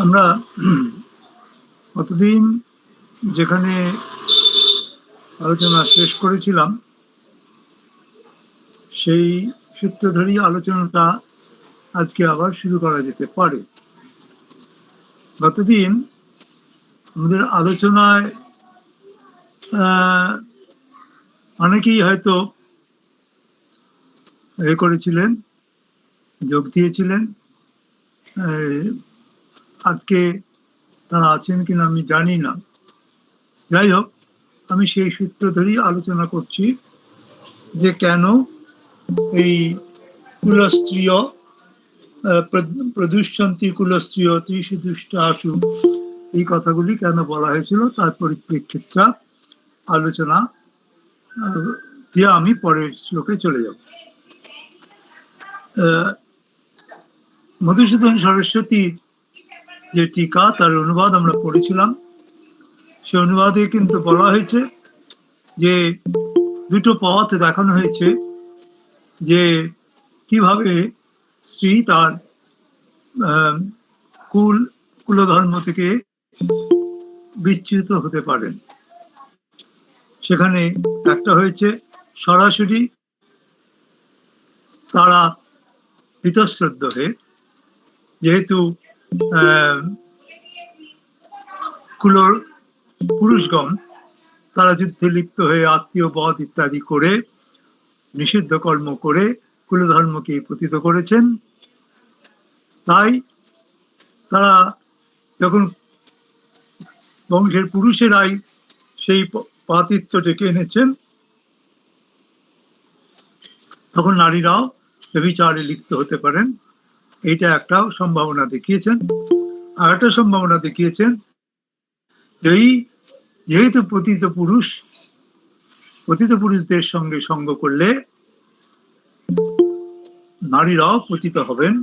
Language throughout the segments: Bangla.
আমরা কতদিন যেখানে আলোচনা শেষ করেছিলাম সেই সূত্র ধরেই আলোচনাটা আজকে আবার শুরু করা যেতে পারে। গতদিন আমাদের আলোচনায় অনেকেই হয়তো করেছিলেন, যোগ দিয়েছিলেন। আজকে তারা আছেন কিনা আমি জানি না। যাই হোক, আমি সেই সূত্র ধরেই আলোচনা করছি যে কেন এই কুলস্ত্রীয় প্রদুষ্যন্তি কুলস্ত্রীয় ত্রিশু দুষ্ট আশু এই কথাগুলি কেন বলা হয়েছিল তার পরিপ্রেক্ষিতটা আলোচনা দিয়ে আমি পরের শ্লোকে চলে যাব। মধুসূদন সরস্বতীর যে টিকা তার অনুবাদ আমরা পড়েছিলাম। সে অনুবাদে কিন্তু বলা হয়েছে যে দুটো পথ দেখানো হয়েছে যে কিভাবে স্ত্রী তার কুলধর্ম থেকে বিচ্যুত হতে পারেন। সেখানে একটা হয়েছে সরাসরি তারা বীতশ্রদ্ধ হয়ে, যেহেতু কুলোর পুরুষগণ তারা যুদ্ধে লিপ্ত হয়ে আত্মীয় বধ ইত্যাদি করে নিষিদ্ধ কর্ম করে কুলধর্মকে পতিত করেছেন। তাই তারা যখন বংশের পুরুষেরাই সেই পাতিত্ব ডেকে এনেছেন, তখন নারীরাও ব্যভিচারে লিপ্ত হতে পারেন। এইটা একটা সম্ভাবনা দেখিয়েছেন। আর একটা সম্ভাবনা দেখিয়েছেন যেহেতু পতিত পুরুষদের সঙ্গে সঙ্গ করলে নারীরাও পতিত হবেন,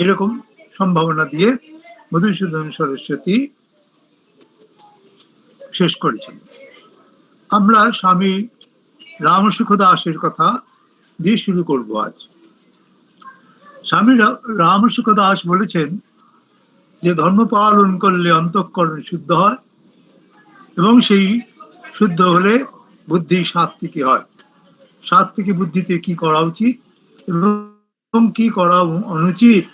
এরকম সম্ভাবনা দিয়ে মধুসূদন সরস্বতী শেষ করেছেন। আমরা স্বামী রামসুখ দাসের কথা দিয়ে শুরু করব আজ। স্বামী রামসুখ দাস বলেছেন যে ধর্ম পালন করলে অন্তঃকরণ শুদ্ধ হয় এবং সেই শুদ্ধ হলে বুদ্ধি সাত্ত্বিকী হয়। সাত্ত্বিকী বুদ্ধিতে কি করা উচিত এবং কি করা অনুচিত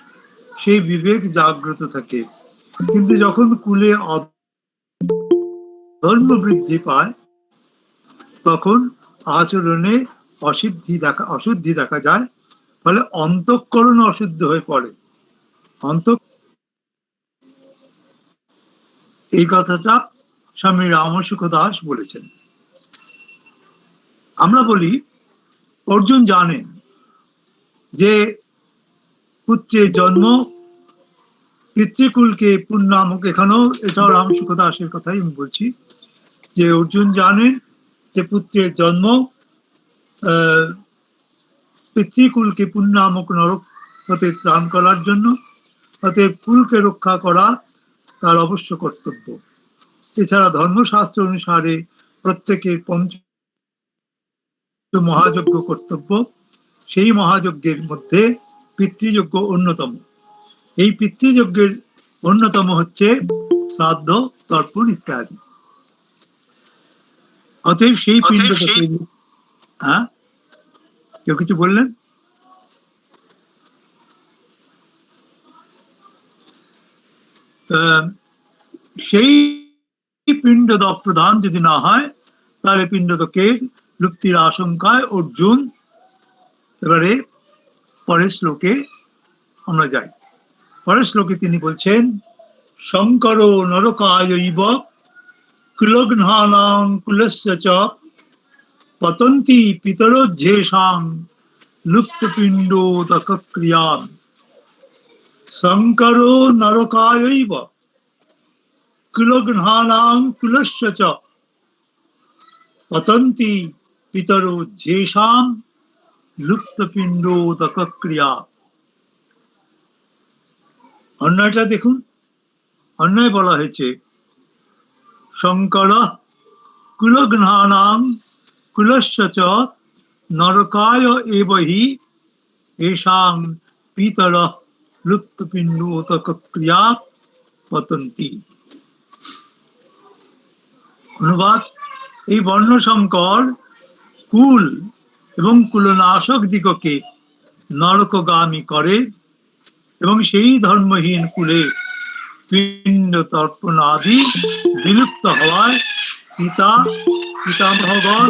সেই বিবেক জাগ্রত থাকে। কিন্তু যখন কুলে অধর্ম বৃদ্ধি পায় তখন আচরণে অশুদ্ধি দেখা যায়, ফলে অন্তঃকরণ অশুদ্ধ হয়ে পড়ে। এই কথাটা স্বামী রামসুখ দাস বলেছেন। আমরা বলি অর্জুন জানেন যে পুত্রের জন্ম পিতৃকুলকে পুণ্যামক, এটাও রামসুখ দাসের কথাই আমি বলছি, যে অর্জুন জানেন যে পুত্রের জন্ম পিতৃকুলকে পুণ্যামক নরক হতে ত্রাণ করার জন্য, অতএব কুলকে রক্ষা করা তার অবশ্য কর্তব্য। এছাড়া ধর্মশাস্ত্র অনুসারে প্রত্যেকের পঞ্চ মহাযজ্ঞ কর্তব্য। সেই মহাযজ্ঞের মধ্যে পিতৃযজ্ঞ অন্যতম। এই পিতৃযজ্ঞের অন্যতম হচ্ছে শ্রাদ্ধ, তর্পণ ইত্যাদি। অতএব সেই পিণ্ডটাকে, হ্যাঁ কেউ কিছু বললেন? সেই পিণ্ড প্রদান যদি না হয় তাহলে পিণ্ডকে লুপ্তির আশঙ্কায় অর্জুন, এবারে পরের শ্লোকে আমরা যাই। পরের শ্লোকে তিনি বলছেন শঙ্কর নরকায়ৈব কুলঘ্নানাং কুলস্য চ পতন্তি পিতরোজ্জেষাং লুপ্তপিণ্ডোদক ক্রিয়াম। শঙ্কর নরকায়ৈব কুলঘ্নানাং কুলস্য চ পতন্তি পিতরোজ্জেষাং লুপ্তপিণ্ডোদক ক্রিয়া। অন্যটা দেখুন, অন্যায় বলা হয়েছে শঙ্কর কুলঘ্নানাং কুলস্য চ নরকায় এব হি এষাং পিতরঃ লুপ্তপিণ্ডোদক ক্রিয়া। পতন্তি। অনুবাদ: এই বর্ণ সংকর কুল এবং কুলনাশক দিগকে নরকগামী করে এবং সেই ধর্মহীন কুলে পিণ্ড তর্পণ আদি বিলুপ্ত হওয়ায় পিতামহগণ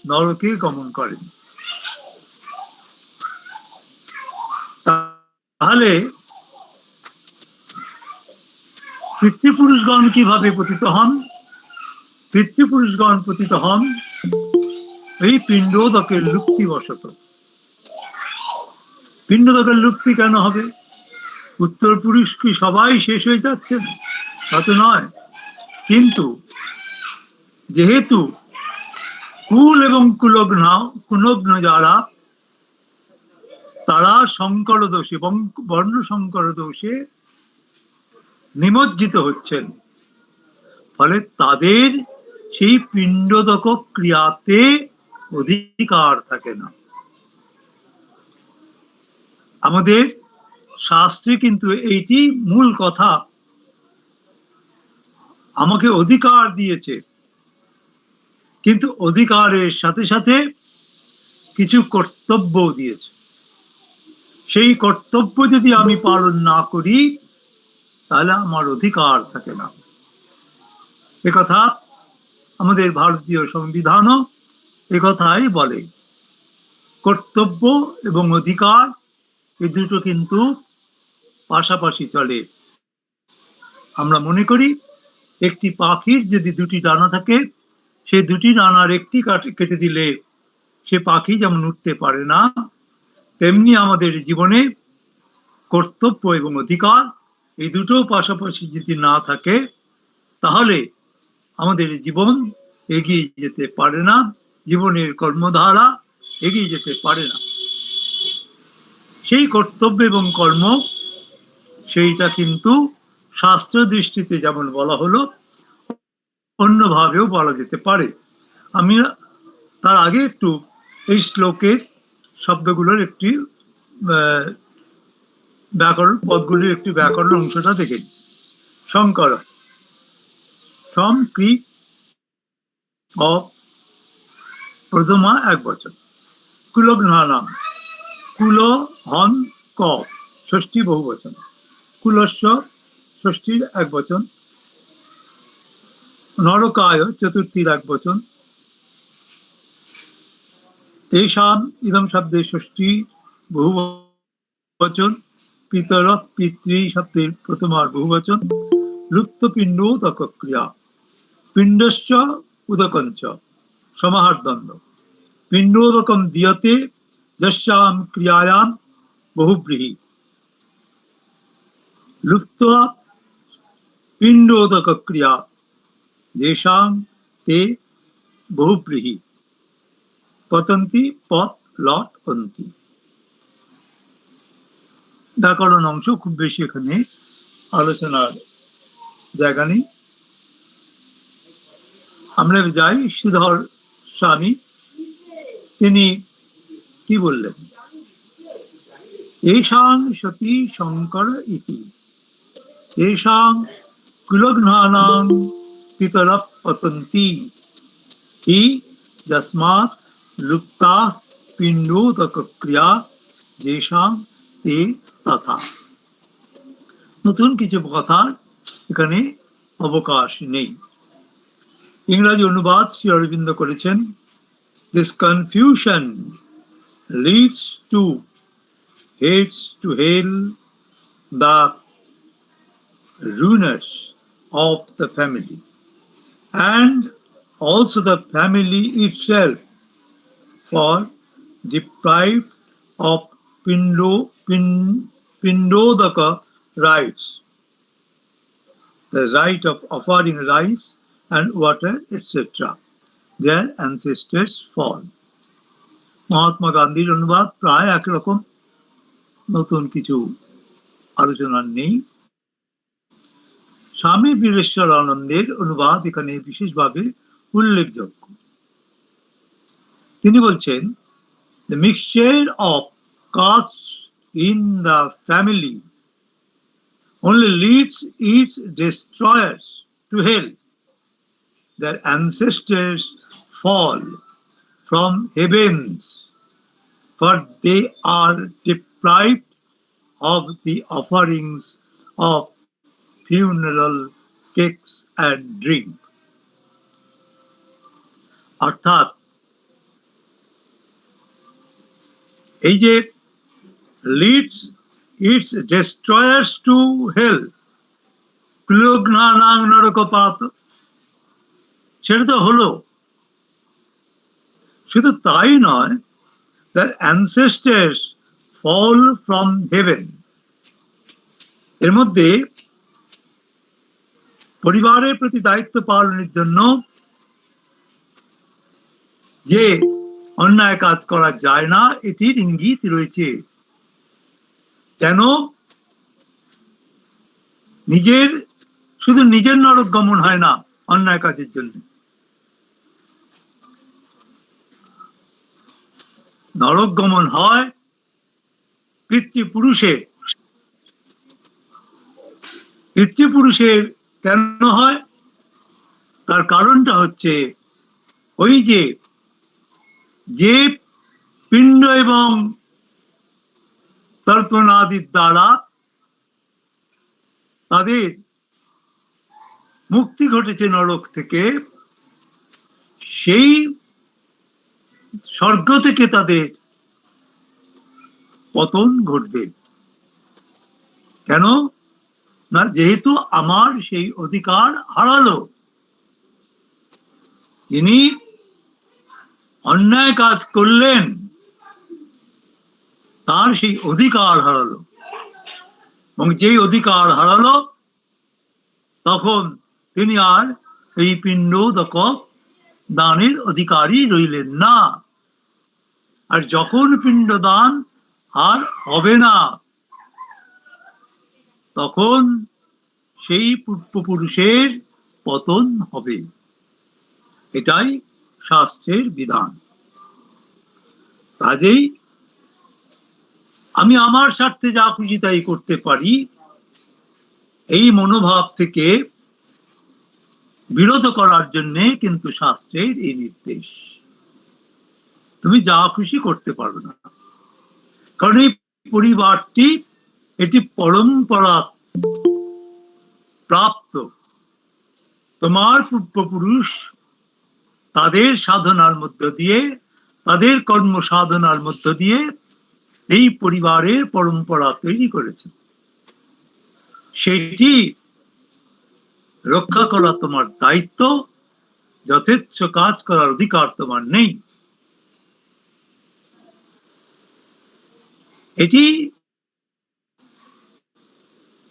নরকে গমন করেন। তাহলে পিতৃপুরুষগণ কিভাবে পতিত হন? পিতৃপুরুষগণ পতিত হন এই পিণ্ডোদকের লুপ্তিবশত। পিণ্ডোদকের লুপ্তি কেন হবে? উত্তর পুরুষ কি সবাই শেষ হয়ে যাচ্ছেন? তা তো নয়, কিন্তু যেহেতু কুল এবং কুলগ্ন যারা, তারা সংকর দোষে এবং বর্ণ সংকর দোষে নিমজ্জিত হচ্ছেন, ফলে তাদের সেই পিণ্ডোদক ক্রিয়াতে অধিকার থাকে না। আমাদের শাস্ত্রে কিন্তু এইটি মূল কথা, আমাকে অধিকার দিয়েছে, কিন্তু অধিকারের সাথে সাথে কিছু কর্তব্য দিয়েছে। সেই কর্তব্য যদি আমি পালন না করি তাহলে আমার অধিকার থাকে না। একথা আমাদের ভারতীয় সংবিধানও একথাই বলে। কর্তব্য এবং অধিকার এই দুটো কিন্তু পাশাপাশি চলে। আমরা মনে করি একটি পাখির যদি দুটি ডানা থাকে, সেই দুটি ডানার একটি কেটে দিলে সে পাখি যেমন উঠতে পারে না, তেমনি আমাদের জীবনে কর্তব্য এবং অধিকার এই দুটো পাশাপাশি যদি না থাকে তাহলে আমাদের জীবন এগিয়ে যেতে পারে না, জীবনের কর্মধারা এগিয়ে যেতে পারে না। সেই কর্তব্য এবং কর্ম সেইটা কিন্তু শাস্ত্র দৃষ্টিতে যেমন বলা হলো, অন্যভাবেও বলা যেতে পারে। আমি তার আগে একটু এই শ্লোকের শব্দগুলোর একটি ব্যাকরণ, পদগুলির একটি ব্যাকরণ অংশটা দেখে নিই। শঙ্কর সম ক্রি প্রথমা এক বচন, কুলঘ্নানাম কুল হন ক ষষ্ঠী বহু বচন, কুলস্য ষষ্ঠীর এক বচন, নরকায় চতুর্থীর এক বচন, তেষাম ইদম শব্দে ষষ্ঠী বহু বচন, পিতর পিতৃ শব্দের প্রথমার বহু বচন, লুপ্ত পিণ্ডোদক ক্রিয়া, পিণ্ডশ্চ উদকঞ্চ সমাহার দ্বন্দ্ব, পিণ্ডোদকম দীয়তে যস্যাম ক্রিয়ায়াম বহুব্রীহি, লুপ্ত পিণ্ডোদক ক্রিয়া যেষাং তে বহুব্রীহি পতন্তি পথ লট অন্তি। ব্যাকরণ অংশ খুব বেশি এখানে আলোচনার জায়গা নেই। আমরা যাই শ্রীধর স্বামী, তিনি কি বললেন? এষাং সতী শঙ্কর ইতি এষাং কুলঘ্নানাং পিতরঃ পতন্তি হি যস্মাৎ লুপ্তা পিণ্ডোদক ক্রিয়া যেষাং তে তথা। নতুন কিছু কথা এখানে অবকাশ নেই। ইংরাজি অনুবাদ শ্রী অরবিন্দ করেছেন, this confusion leads to hates to hail the ruiners of the family and also the family itself, for deprived of Pindodaka rites, the right of offering rice and water, etc. Their ancestors fall. Mahatma গান্ধীর অনুবাদ প্রায় একরকম, নতুন কিছু আলোচনা নেই। স্বামী বীরেশ্বর আনন্দের অনুবাদ এখানে বিশেষভাবে উল্লেখযোগ্য। তিনি বলছেন, the mixture of castes in the family only leads its destroyers to hell. Their ancestors fall from heavens, for they are deprived of the offerings of funeral cakes and drink. অর্থাৎ এই যে leads its destroyers to hell, ক্লুগ্নানাং নরকপাত, সেটা তো হলো। শুধু তাই নয়, their ancestors fall from heaven, এর মধ্যে পরিবারের প্রতি দায়িত্ব পালনের জন্য যে অন্যায় কাজ করা যায় না এটির ইঙ্গিত রয়েছে। কেন? শুধু নিজের নরক গমন হয় না অন্যায় কাজের জন্য, নরক গমন হয় পিতৃপুরুষের। পিতৃপুরুষের কেন হয়? তার কারণটা হচ্ছে ওই যে পিণ্ড এবং তর্পণাদির দ্বারা তাদের মুক্তি ঘটেছে নরক থেকে, সেই স্বর্গ থেকে তাদের পতন ঘটবে। কেন না? যেহেতু আমার সেই অধিকার হারালো। তিনি অন্যায় কাজ করলেন, তার সেই অধিকার হারালো, এবং যেই অধিকার হারালো তখন তিনি আর এই পিণ্ডোদক দানের অধিকারী রইলেন না। আর যখন পিণ্ডদান আর হবে না, তখন সেই পূর্বপুরুষের পতন হবে। এটাই শাস্ত্রের বিধান। কাজেই আমি আমার স্বার্থে যা খুশি তাই করতে পারি, এই মনোভাব থেকে বিরত করার জন্য কিন্তু শাস্ত্রের এই নির্দেশ। তুমি যা খুশি করতে পারবে না, কারণ এই পরিবারটি এটি পরম্পরা প্রাপ্ত। তোমার পূর্বপুরুষ তাদের সাধনার মধ্য দিয়ে, তাদের কর্ম সাধনার মধ্য দিয়ে এই পরিবারের পরম্পরা তৈরি করেছে। সেটি রক্ষা করা তোমার দায়িত্ব, যথেচ্ছ কাজ করার অধিকার তোমার নেই। এটি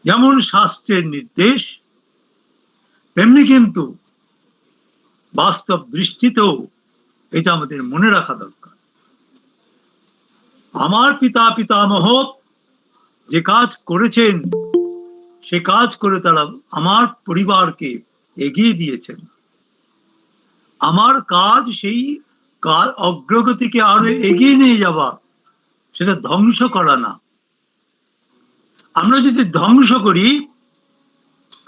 যেমন শাস্ত্রের নির্দেশ, তেমনি কিন্তু বাস্তব দৃষ্টিতেও এটা আমাদের মনে রাখা দরকার। আমার পিতা পিতামহ যে কাজ করেছেন, সে কাজ করে তারা আমার পরিবারকে এগিয়ে দিয়েছেন। আমার কাজ সেই অগ্রগতিকে আরো এগিয়ে নিয়ে যাওয়া, সেটা ধ্বংস করা না। আমরা যদি ধ্বংস করি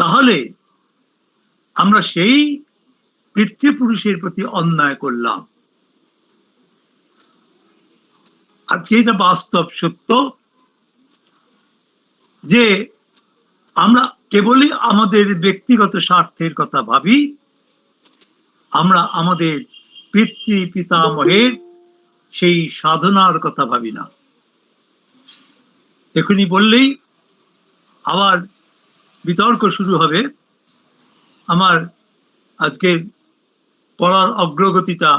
তাহলে আমরা সেই পিতৃপুরুষের প্রতি অন্যায় করলাম। আজকে এটা বাস্তব সত্য যে আমরা কেবলই আমাদের ব্যক্তিগত স্বার্থের কথা ভাবি, আমরা আমাদের পিতৃ পিতামহের সেই সাধনার কথা ভাবি না। এখনই বললেই আবার বিতর্ক শুরু হবে, আমার আজকের পড়ার অগ্রগতিটা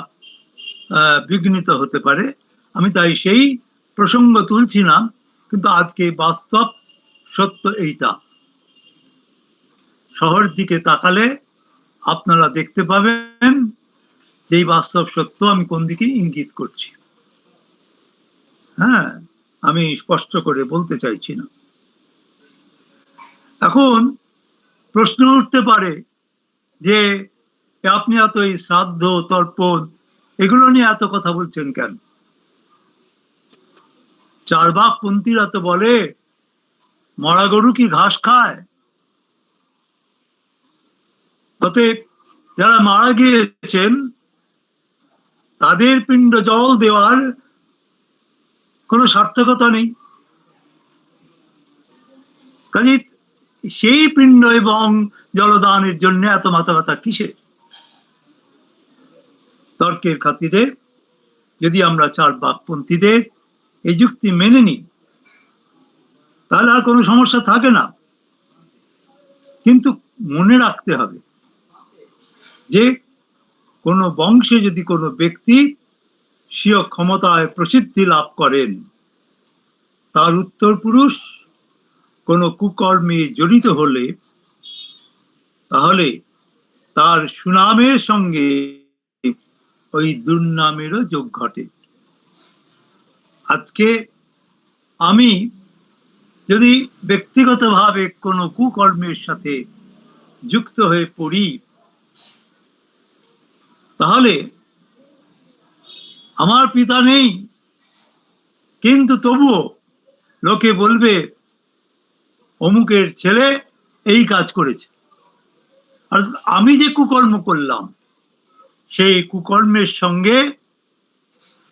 বিঘ্নিত হতে পারে। আমি তাই সেই প্রসঙ্গ তুলছি না, কিন্তু আজকে বাস্তব সত্য এইটা। শহরের দিকে তাকালে আপনারা দেখতে পাবেন যে এই বাস্তব সত্য আমি কোন দিকে ইঙ্গিত করছি। হ্যাঁ, আমি স্পষ্ট করে বলতে চাইছি না। এখন প্রশ্ন উঠতে পারে যে আপনি এত এই শ্রাদ্ধ তর্পণ এগুলো নিয়ে এত কথা বলছেন কেন? চার্বাকপন্থীরা তো বলে মরা গরু কি ঘাস খায়? অতএব যারা মারা গিয়েছেন তাদের পিণ্ড জল দেওয়ার কোনো সার্থকতা নেই। কাজে সেই পিণ্ড এবং জলদানের জন্য এত মাথা ব্যথা কিসের? তর্কের খাতিরে যদি আমরা চার বাকপন্থীদের এই যুক্তি মেনে নিই তাহলে আর কোনো সমস্যা থাকে না। কিন্তু মনে রাখতে হবে যে কোন বংশে যদি কোনো ব্যক্তি স্বীয় ক্ষমতায় প্রসিদ্ধি লাভ করেন, তার উত্তরপুরুষ কোনো কুকর্মে জড়িত হলে তাহলে তার সুনামের সঙ্গে ওই দুর্নামেরও যোগ ঘটে। আজকে আমি যদি ব্যক্তিগতভাবে কোনো কুকর্মের সাথে যুক্ত হয়ে পড়ি তাহলে আমার পিতা নেই, কিন্তু তবুও লোকে বলবে অমুকের ছেলে এই কাজ করেছে। আর আমি যে কুকর্ম করলাম সেই কুকর্মের সঙ্গে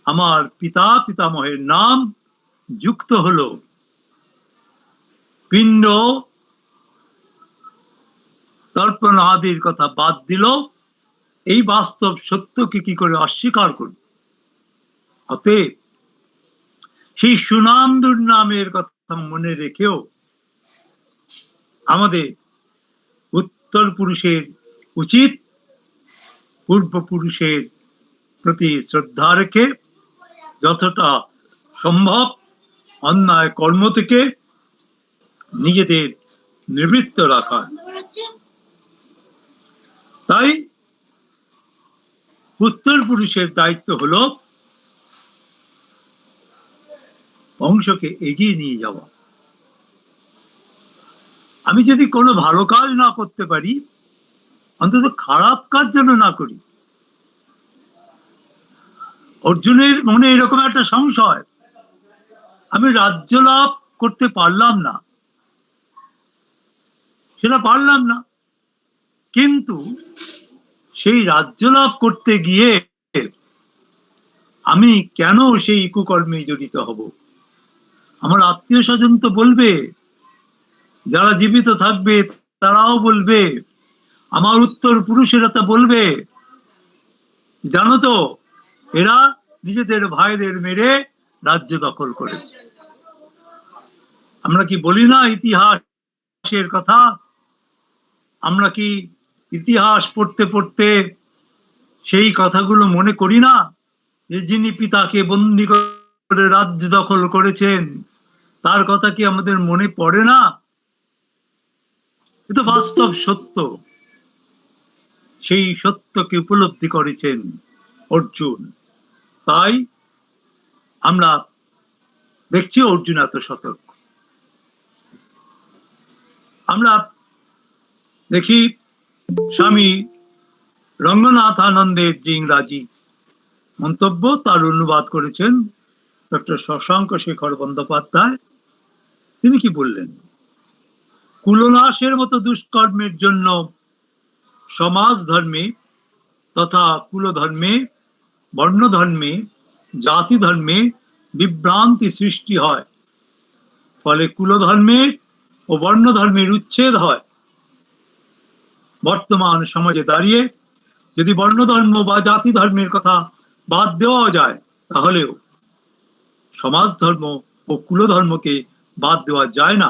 আমার পিতা পিতামহের নাম যুক্ত হলো। পিণ্ড তর্পণ আদির কথা বাদ দিল, এই বাস্তব সত্যকে কি করে অস্বীকার করব? অতএব সেই সুনাম দুর্নামের কথা মনে রেখেও আমাদের উত্তর পুরুষের উচিত পূর্বপুরুষের প্রতি শ্রদ্ধা রেখে যতটা সম্ভব অন্যায় কর্ম থেকে নিজেদের নিবৃত্ত রাখা। তাই উত্তর পুরুষের দায়িত্ব হলো বংশকে এগিয়ে নিয়ে যাওয়া। আমি যদি কোনো ভালো কাজ না করতে পারি, অন্তত খারাপ কাজ যেন না করি। অর্জুনের মনে এরকম একটা সংশয়, আমি রাজ্য লাভ করতে পারলাম না, সেটা পারলাম না, কিন্তু সেই রাজ্য লাভ করতে গিয়ে আমি কেন সেই কুকর্মে জড়িত হব? আমার আত্মীয় স্বজন তো বলবে, যারা জীবিত থাকবে তারাও বলবে, আমার উত্তর পুরুষেরা তা বলবে, জানো তো এরা নিজেদের ভাইদের মেরে রাজ্য দখল করেছে। আমরা কি বলি না ইতিহাসের কথা? আমরা কি ইতিহাস পড়তে পড়তে সেই কথাগুলো মনে করি না যে যিনি পিতাকে বন্দী করে রাজ্য দখল করেছেন তার কথা কি আমাদের মনে পড়ে না? এ তো বাস্তব সত্য। সেই সত্যকে উপলব্ধি করেছেন অর্জুন। তাই আমরা দেখছি অর্জুন এত সতর্ক। আমরা দেখি স্বামী রঙ্গনাথানন্দের যে ইংরাজি মন্তব্য তার অনুবাদ করেছেন ডক্টর শশাঙ্ক শেখর বন্দ্যোপাধ্যায়। তিনি কি বললেন? কুলনাশের মতো দুষ্কর্মের জন্য সমাজ ধর্মে তথা কুলধর্মে, বর্ণধর্মে, জাতি ধর্মে বিভ্রান্তি সৃষ্টি হয়। ফলে কুলধর্মের ও বর্ণধর্মের উচ্ছেদ হয়। বর্তমান সমাজে দাঁড়িয়ে যদি বর্ণধর্ম বা জাতি ধর্মের কথা বাদ দেওয়া যায় তাহলেও সমাজ ধর্ম ও কুলধর্মকে বাদ দেওয়া যায় না।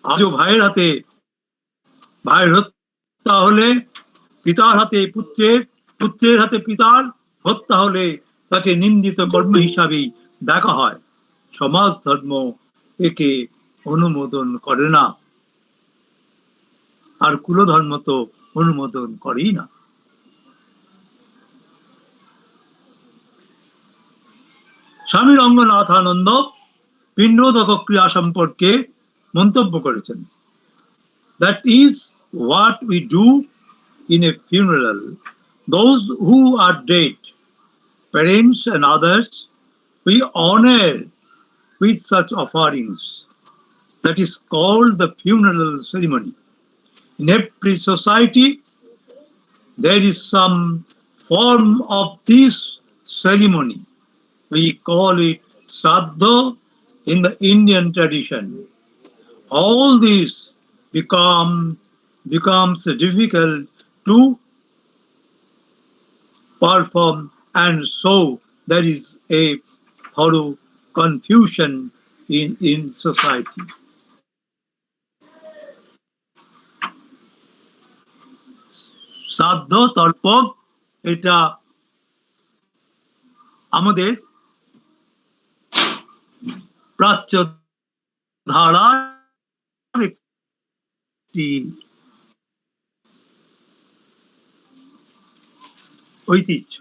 আজও ভাইয়ের হাতে ভাইয়ের হত্যা হলে পিতার হাতে পুত্রের, পুত্রের হাতে পিতার হত্যা হলে তাকে নিন্দিত কর্ম হিসাবেই দেখা হয়। সমাজ ধর্ম একে অনুমোদন করে না, আর কুলধর্ম তো অনুমোদন করেই না। স্বামী রঙ্গনাথানন্দ পিণ্ডোদক ক্রিয়া সম্পর্কে মন্তব্য করেছেন, That is what we do in a funeral. Those who are dead, parents and others, we honor with such offerings. that is called the funeral ceremony. In every society, there is some form of this ceremony. We call it Shraddha in the Indian tradition. All this becomes difficult to perform, and so there is a thorough confusion in society. শ্রাদ্ধ তর্প এটা আমাদের প্রাচ্য ধারার একটি ঐতিহ্য।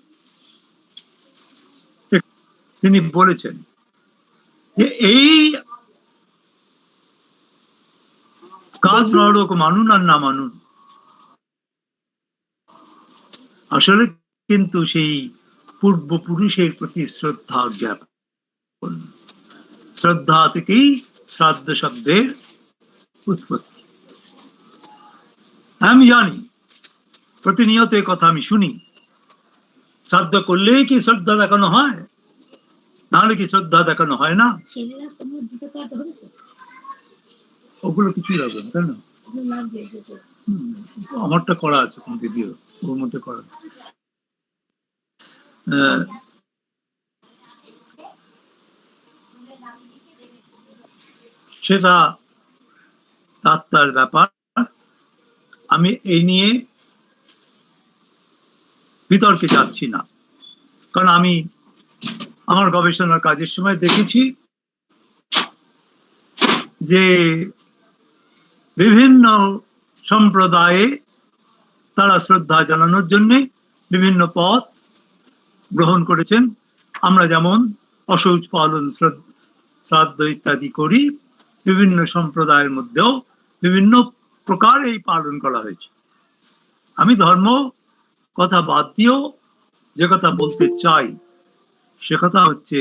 তিনি বলেছেন যে এই কাজ নরক মানুন আর না মানুন, আসলে কিন্তু সেই পূর্বপুরুষের প্রতি শ্রদ্ধা জ্ঞাপন। শ্রদ্ধা থেকেই শ্রাদ্ধ শব্দের উৎপত্তি। আমি জানি, প্রতিনিয়ত এই কথা আমি শুনি, শ্রাদ্ধ করলেই কি শ্রদ্ধা দেখানো হয়, নাহলে কি শ্রদ্ধা দেখানো হয় না? ওগুলো কিছুই লাগবে না, তাই না? আমারটা করা আছে দিদিও, ওর মধ্যে করা। সেটা আত্মার ব্যাপার। আমি এই নিয়ে বিতর্কে যাচ্ছি না, কারণ আমি আমার গবেষণার কাজের সময় দেখেছি যে বিভিন্ন সম্প্রদায়ে তারা শ্রদ্ধা জানানোর জন্য বিভিন্ন পথ গ্রহণ করেছেন। আমরা যেমন অশৌচ পালন, শ্রাদ্ধ ইত্যাদি করি, বিভিন্ন সম্প্রদায়ের মধ্যেও বিভিন্ন প্রকার এই পালন করা হয়েছে। আমি ধর্ম কথা বাদ দিয়েও যে কথা বলতে চাই সে কথা হচ্ছে,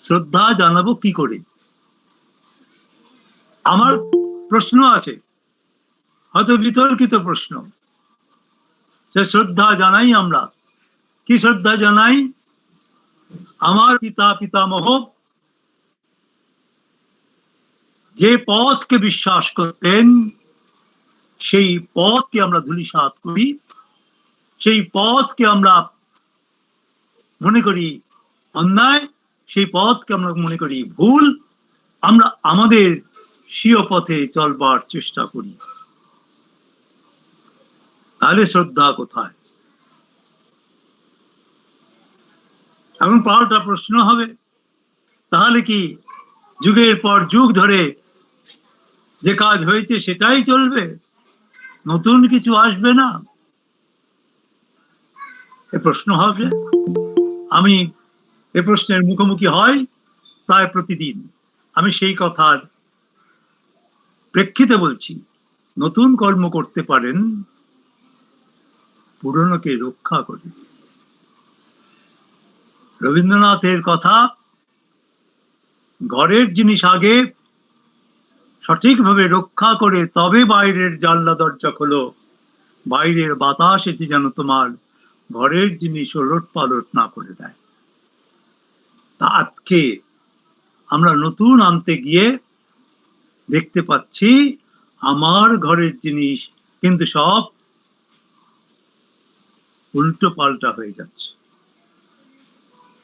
শ্রদ্ধা জানাবো কি করে? আমার প্রশ্ন আছে, হয়তো বিতর্কিত প্রশ্ন, সে শ্রদ্ধা জানাই আমরা। কি শ্রদ্ধা জানাই? আমার পিতা পিতামহ যে পথকে বিশ্বাস করতেন সেই পথকে আমরা ধূলিসাৎ করি, সেই পথকে আমরা মনে করি অন্যায়, সেই পথকে আমরা মনে করি ভুল। আমরা আমাদের স্বীয় পথে চলবার চেষ্টা করি। তাহলে শ্রদ্ধা কোথায়? এখন পাল্টা প্রশ্ন হবে, তাহলে কি যুগের পর যুগ ধরে যে কাজ হয়েছে সেটাই চলবে, নতুন কিছু আসবে না? এ প্রশ্ন হবে। আমি এ প্রশ্নের মুখোমুখি হই প্রায় প্রতিদিন। আমি সেই কথার প্রেক্ষিতে বলছি, নতুন কর্ম করতে পারেন পুরনোকে রক্ষা করে। রবীন্দ্রনাথের কথা, ঘরের জিনিস আগে সঠিকভাবে রক্ষা করে তবে বাইরের জানলা দরজা খোলো, বাইরের বাতাস এসে যেন তোমার ঘরের জিনিস ওলট পালট না করে দেয়। তা আজকে আমরা নতুন আনতে গিয়ে দেখতে পাচ্ছি আমার ঘরের জিনিস কিন্তু সব উল্টো পাল্টা হয়ে যাচ্ছে।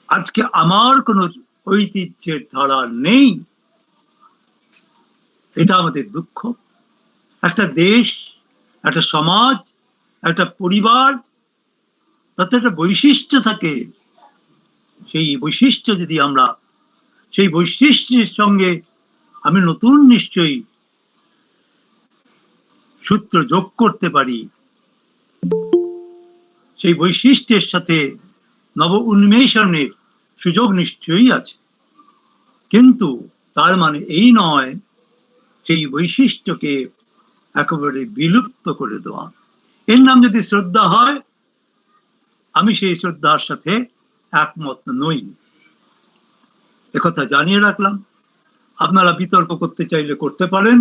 আজকে আমার কোনো ঐতিহ্যের ধারা নেই, এটা আমাদের দুঃখ। একটা দেশ, একটা সমাজ, একটা পরিবার, তাতে একটা বৈশিষ্ট্য থাকে। সেই বৈশিষ্ট্য যদি আমরা, সেই বৈশিষ্ট্যের সঙ্গে আমি নতুন নিশ্চয়ই সূত্র যোগ করতে পারি, সেই বৈশিষ্ট্যের সাথে নব উন্মেষণের সুযোগ নিশ্চয়ই আছে। কিন্তু তার মানে এই নয় সেই বৈশিষ্ট্যকে একেবারে বিলুপ্ত করে দেওয়া। এর নাম যদি শ্রদ্ধা হয়, আমি সেই শ্রদ্ধার সাথে একমত নই, একথা জানিয়ে রাখলাম। আপনারা বিতর্ক করতে চাইলে করতে পারেন,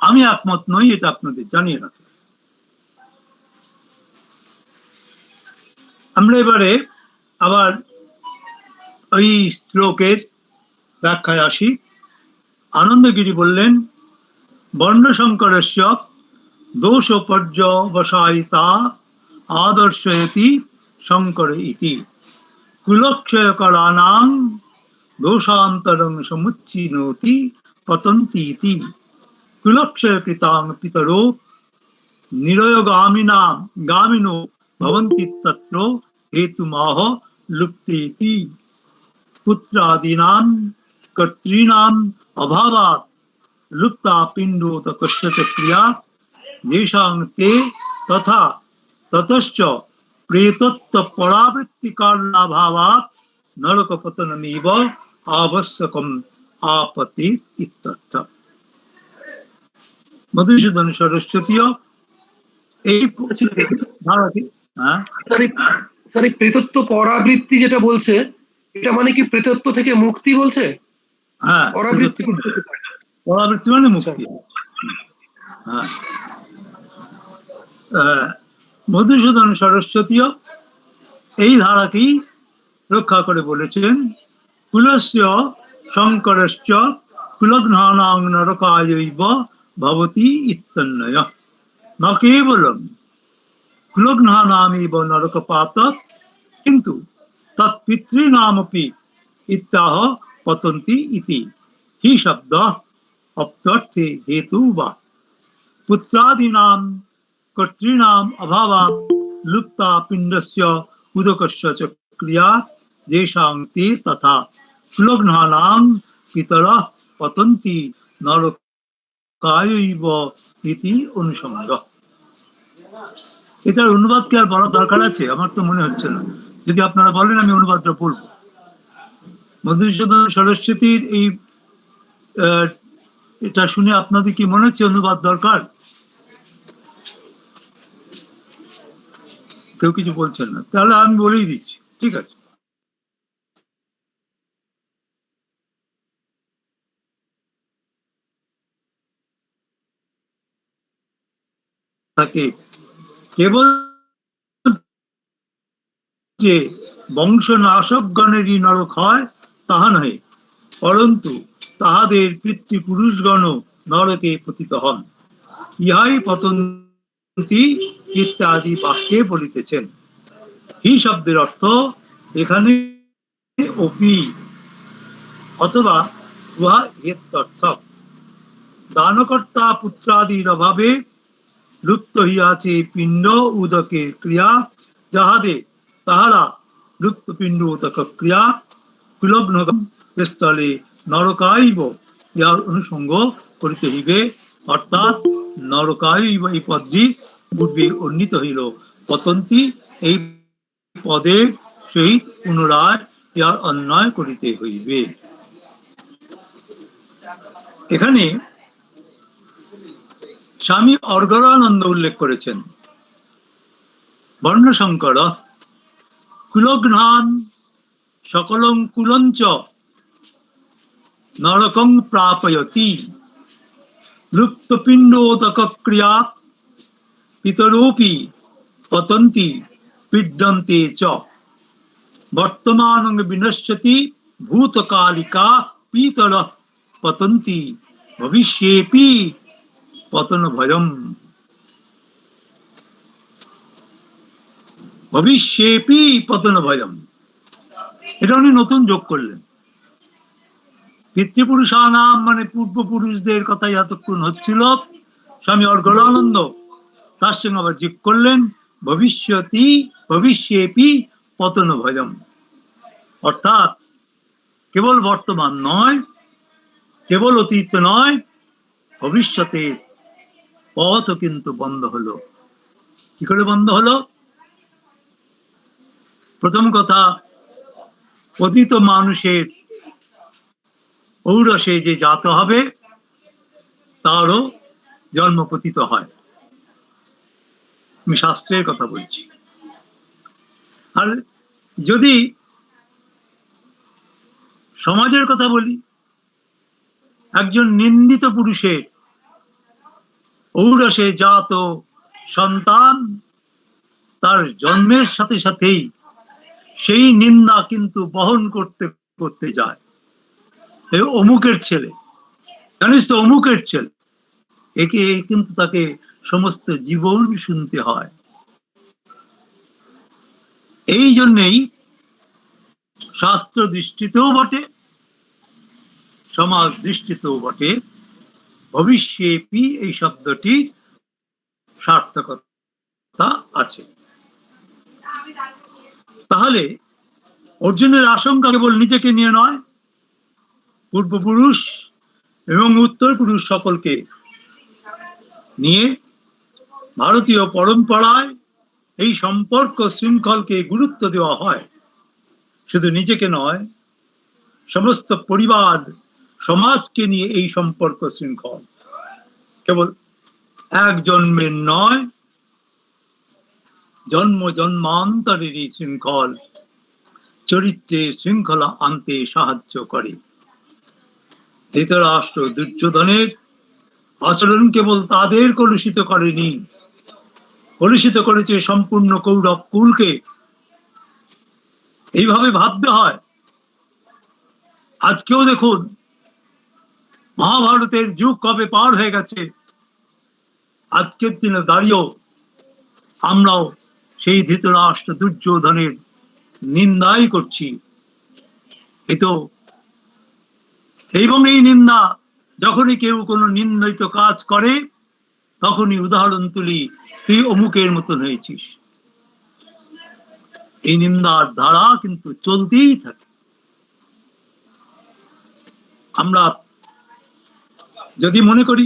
আমি একমত নই, এটা আপনাদের জানিয়ে রাখি। আমরা এবারে আবার ওই শ্লোকের ব্যাখ্যায় আসি। আনন্দগিরি বললেন, বর্ণশঙ্করস্য দোষোপর্যবসায়িতা আদর্শয়তি শঙ্কর ইতি কুলক্ষয়করাণাং দোষান্তরং সমুচ্ছিনোতি পতন্তি ইতি কুলক্ষয়কৃতাং পিতরো নিরয়গামিনাং গামিনো ভবন্তি তত্র হেতুমাহ লুপ্তেতি পুত্রাদীনাং কর্তॄণাং অভাবাৎ লুপ্তা পিণ্ডোদকস্য চ ক্রিয়া येषां ते तथा ततश्च प्रेतत्व परावृत्ति कारणाभावात् नरकपतनमेव आवश्यकम् आपतित इत्यर्थ। মধুসূদন সরস্বতীও এই ধারাটি স্যার এই প্রেতত্ব পরাবৃত্তি যেটা বলছে, এটা মানে কি প্রেতত্ব থেকে মুক্তি বলছে? হ্যাঁ, পরাবৃত্তি মানে মুক্তি। হ্যাঁ, মধুসূদন সরস্বতীও এই ধারাকেই রক্ষা করে বলেছেন, কুলস্য শঙ্করশ্চ কুলঘ্নানাং নরকায়ৈব ভবতি ইত্যন্যয় ন কেবলম কুলঘ্নানামেব নরকপাতঃ কিন্তু তৎপিতॄণামপি ইত্যাহ পতন্তি ইতি হি শব্দঃ অপ্যর্থে হেতু বা পুত্রাদীনাং কর্তॄণাম অভাবাৎ লুপ্তা পিণ্ডস্য উদকস্য চ ক্রিয়া যেষাং তে তথা কুলঘ্নানাং পিতরঃ পতন্তি নরকায়ৈব ইতি অনুষঙ্গঃ। এটার অনুবাদ কি আর বলা দরকার আছে? আমার তো মনে হচ্ছে না। যদি আপনারা বলেন আমি অনুবাদটা বলবো। মধুসূদন সরস্বতীর এই এটা শুনে আপনাদের কি মনে হচ্ছে অনুবাদ দরকার? কেউ কিছু বলছেন না, তাহলে আমি বলেই দিচ্ছি, ঠিক আছে। তাকে কেবল যে বংশনাশকগণেরই নরক হয় তাহা নহে, পরন্তু তাহাদের পিতৃপুরুষগণ নরকে পতিত হন, ইহাই পতন্তি ইত্যাদি বাক্যে বলিতেছেন। হি শব্দের অর্থ এখানে অপি অথবা উহা হেত্যর্থক। দানকর্তা পুত্রাদির অভাবে লুপ্ত হইয়াছে পিণ্ড উদকের ক্রিয়া, যাহাদের তাহারা লুপ্ত পিণ্ড উদক ক্রিয়া কুলগ্ন স্থলে নরকায়ৈব ইহার অনুসঙ্গ করিতে হইবে। অর্থাৎ নরকায়ৈব এই পদটি পূর্বে বর্ণিত হইল, পতন্তি এই পদের সহিত পুনরায় ইহার অন্বয় করিতে হইবে। এখানে স্বামী অর্গরানন্দ উল্লেখ করেছেন, বর্ণশঙ্কর কুলঘ্নান সকলং কুলঞ্চ নরকং প্রাপয়তি লুপ্তপিণ্ডোদক ক্রিয়া পিতরোপি পতন্তি পিড্ডন্তে চ বর্তমানং বিনশ্যতি ভূতকালিকা পিতরঃ পতন্তি ভবিষ্যেপি পতন ভয়ম ভবিষ্যেপি পতন ভয়ম। এটা উনি নতুন যোগ করলেন। পিতৃপুরুষানাম মানে পূর্বপুরুষদের কথাই এতক্ষণ হচ্ছিল, স্বামী অর্গলানন্দ তার সঙ্গে আবার যোগ করলেন ভবিষ্যতি ভবিষ্যেপি পতন ভয়ম। অর্থাৎ কেবল বর্তমান নয়, কেবল অতীত নয়, ভবিষ্যতে পথও কিন্তু বন্ধ হলো। কি করে বন্ধ হলো? প্রথম কথা, পতিত মানুষের ঔরসে যে জাত হবে তারও জন্ম পতিত হয়। আমি শাস্ত্রের কথা বলছি। আর যদি সমাজের কথা বলি, একজন নিন্দিত পুরুষের ঔরসে জাত সন্তান তার জন্মের সাথে সাথেই সেই নিন্দা কিন্তু বহন করতে করতে যায়। এই অমুকের ছেলে, জানিস তো অমুকের ছেলে, একে কিন্তু তাকে সমস্ত জীবন শুনতে হয়। এই জন্যেই শাস্ত্র দৃষ্টিতেও বটে, সমাজ দৃষ্টিতেও বটে, ভবিষ্যেপি এই শব্দটি সার্থকতা আছে। তাহলে অর্জুনের আশঙ্কা কেবল নিজেকে নিয়ে নয়, পূর্বপুরুষ এবং উত্তর পুরুষ সকলকে নিয়ে ভারতীয় পরম্পরায় এই সম্পর্ক শৃঙ্খলকে গুরুত্ব দেওয়া হয়। শুধু নিজেকে নয়, সমস্ত পরিবার সমাজকে নিয়ে এই সম্পর্ক শৃঙ্খল কেবল এক জন্মের নয়, জন্ম জন্মান্তরেরই শৃঙ্খল চরিত্রে শৃঙ্খলা আনতে সাহায্য করে। ধৃতরাষ্ট্র দুর্যোধনের আচরণ কেবল তাদের কলুষিত করেনি, কলুষিত করেছে সম্পূর্ণ কৌরব কুলকে। এইভাবে ভাবতে হয়। আজকেও দেখুন, মহাভারতের যুগ কবে পার হয়ে গেছে, আজকের দিনে দাঁড়িয়েও আমরাও সেই ধৃতরাষ্ট্র দুর্যোধনের নিন্দাই করছি। এবং এই নিন্দা, যখনই কেউ কোনো নিন্দিত কাজ করে তখনই উদাহরণ তুলি, তুই অমুকের মতন হয়েছিস। এই নিন্দার ধারা কিন্তু চলতেই থাকে। আমরা যদি মনে করি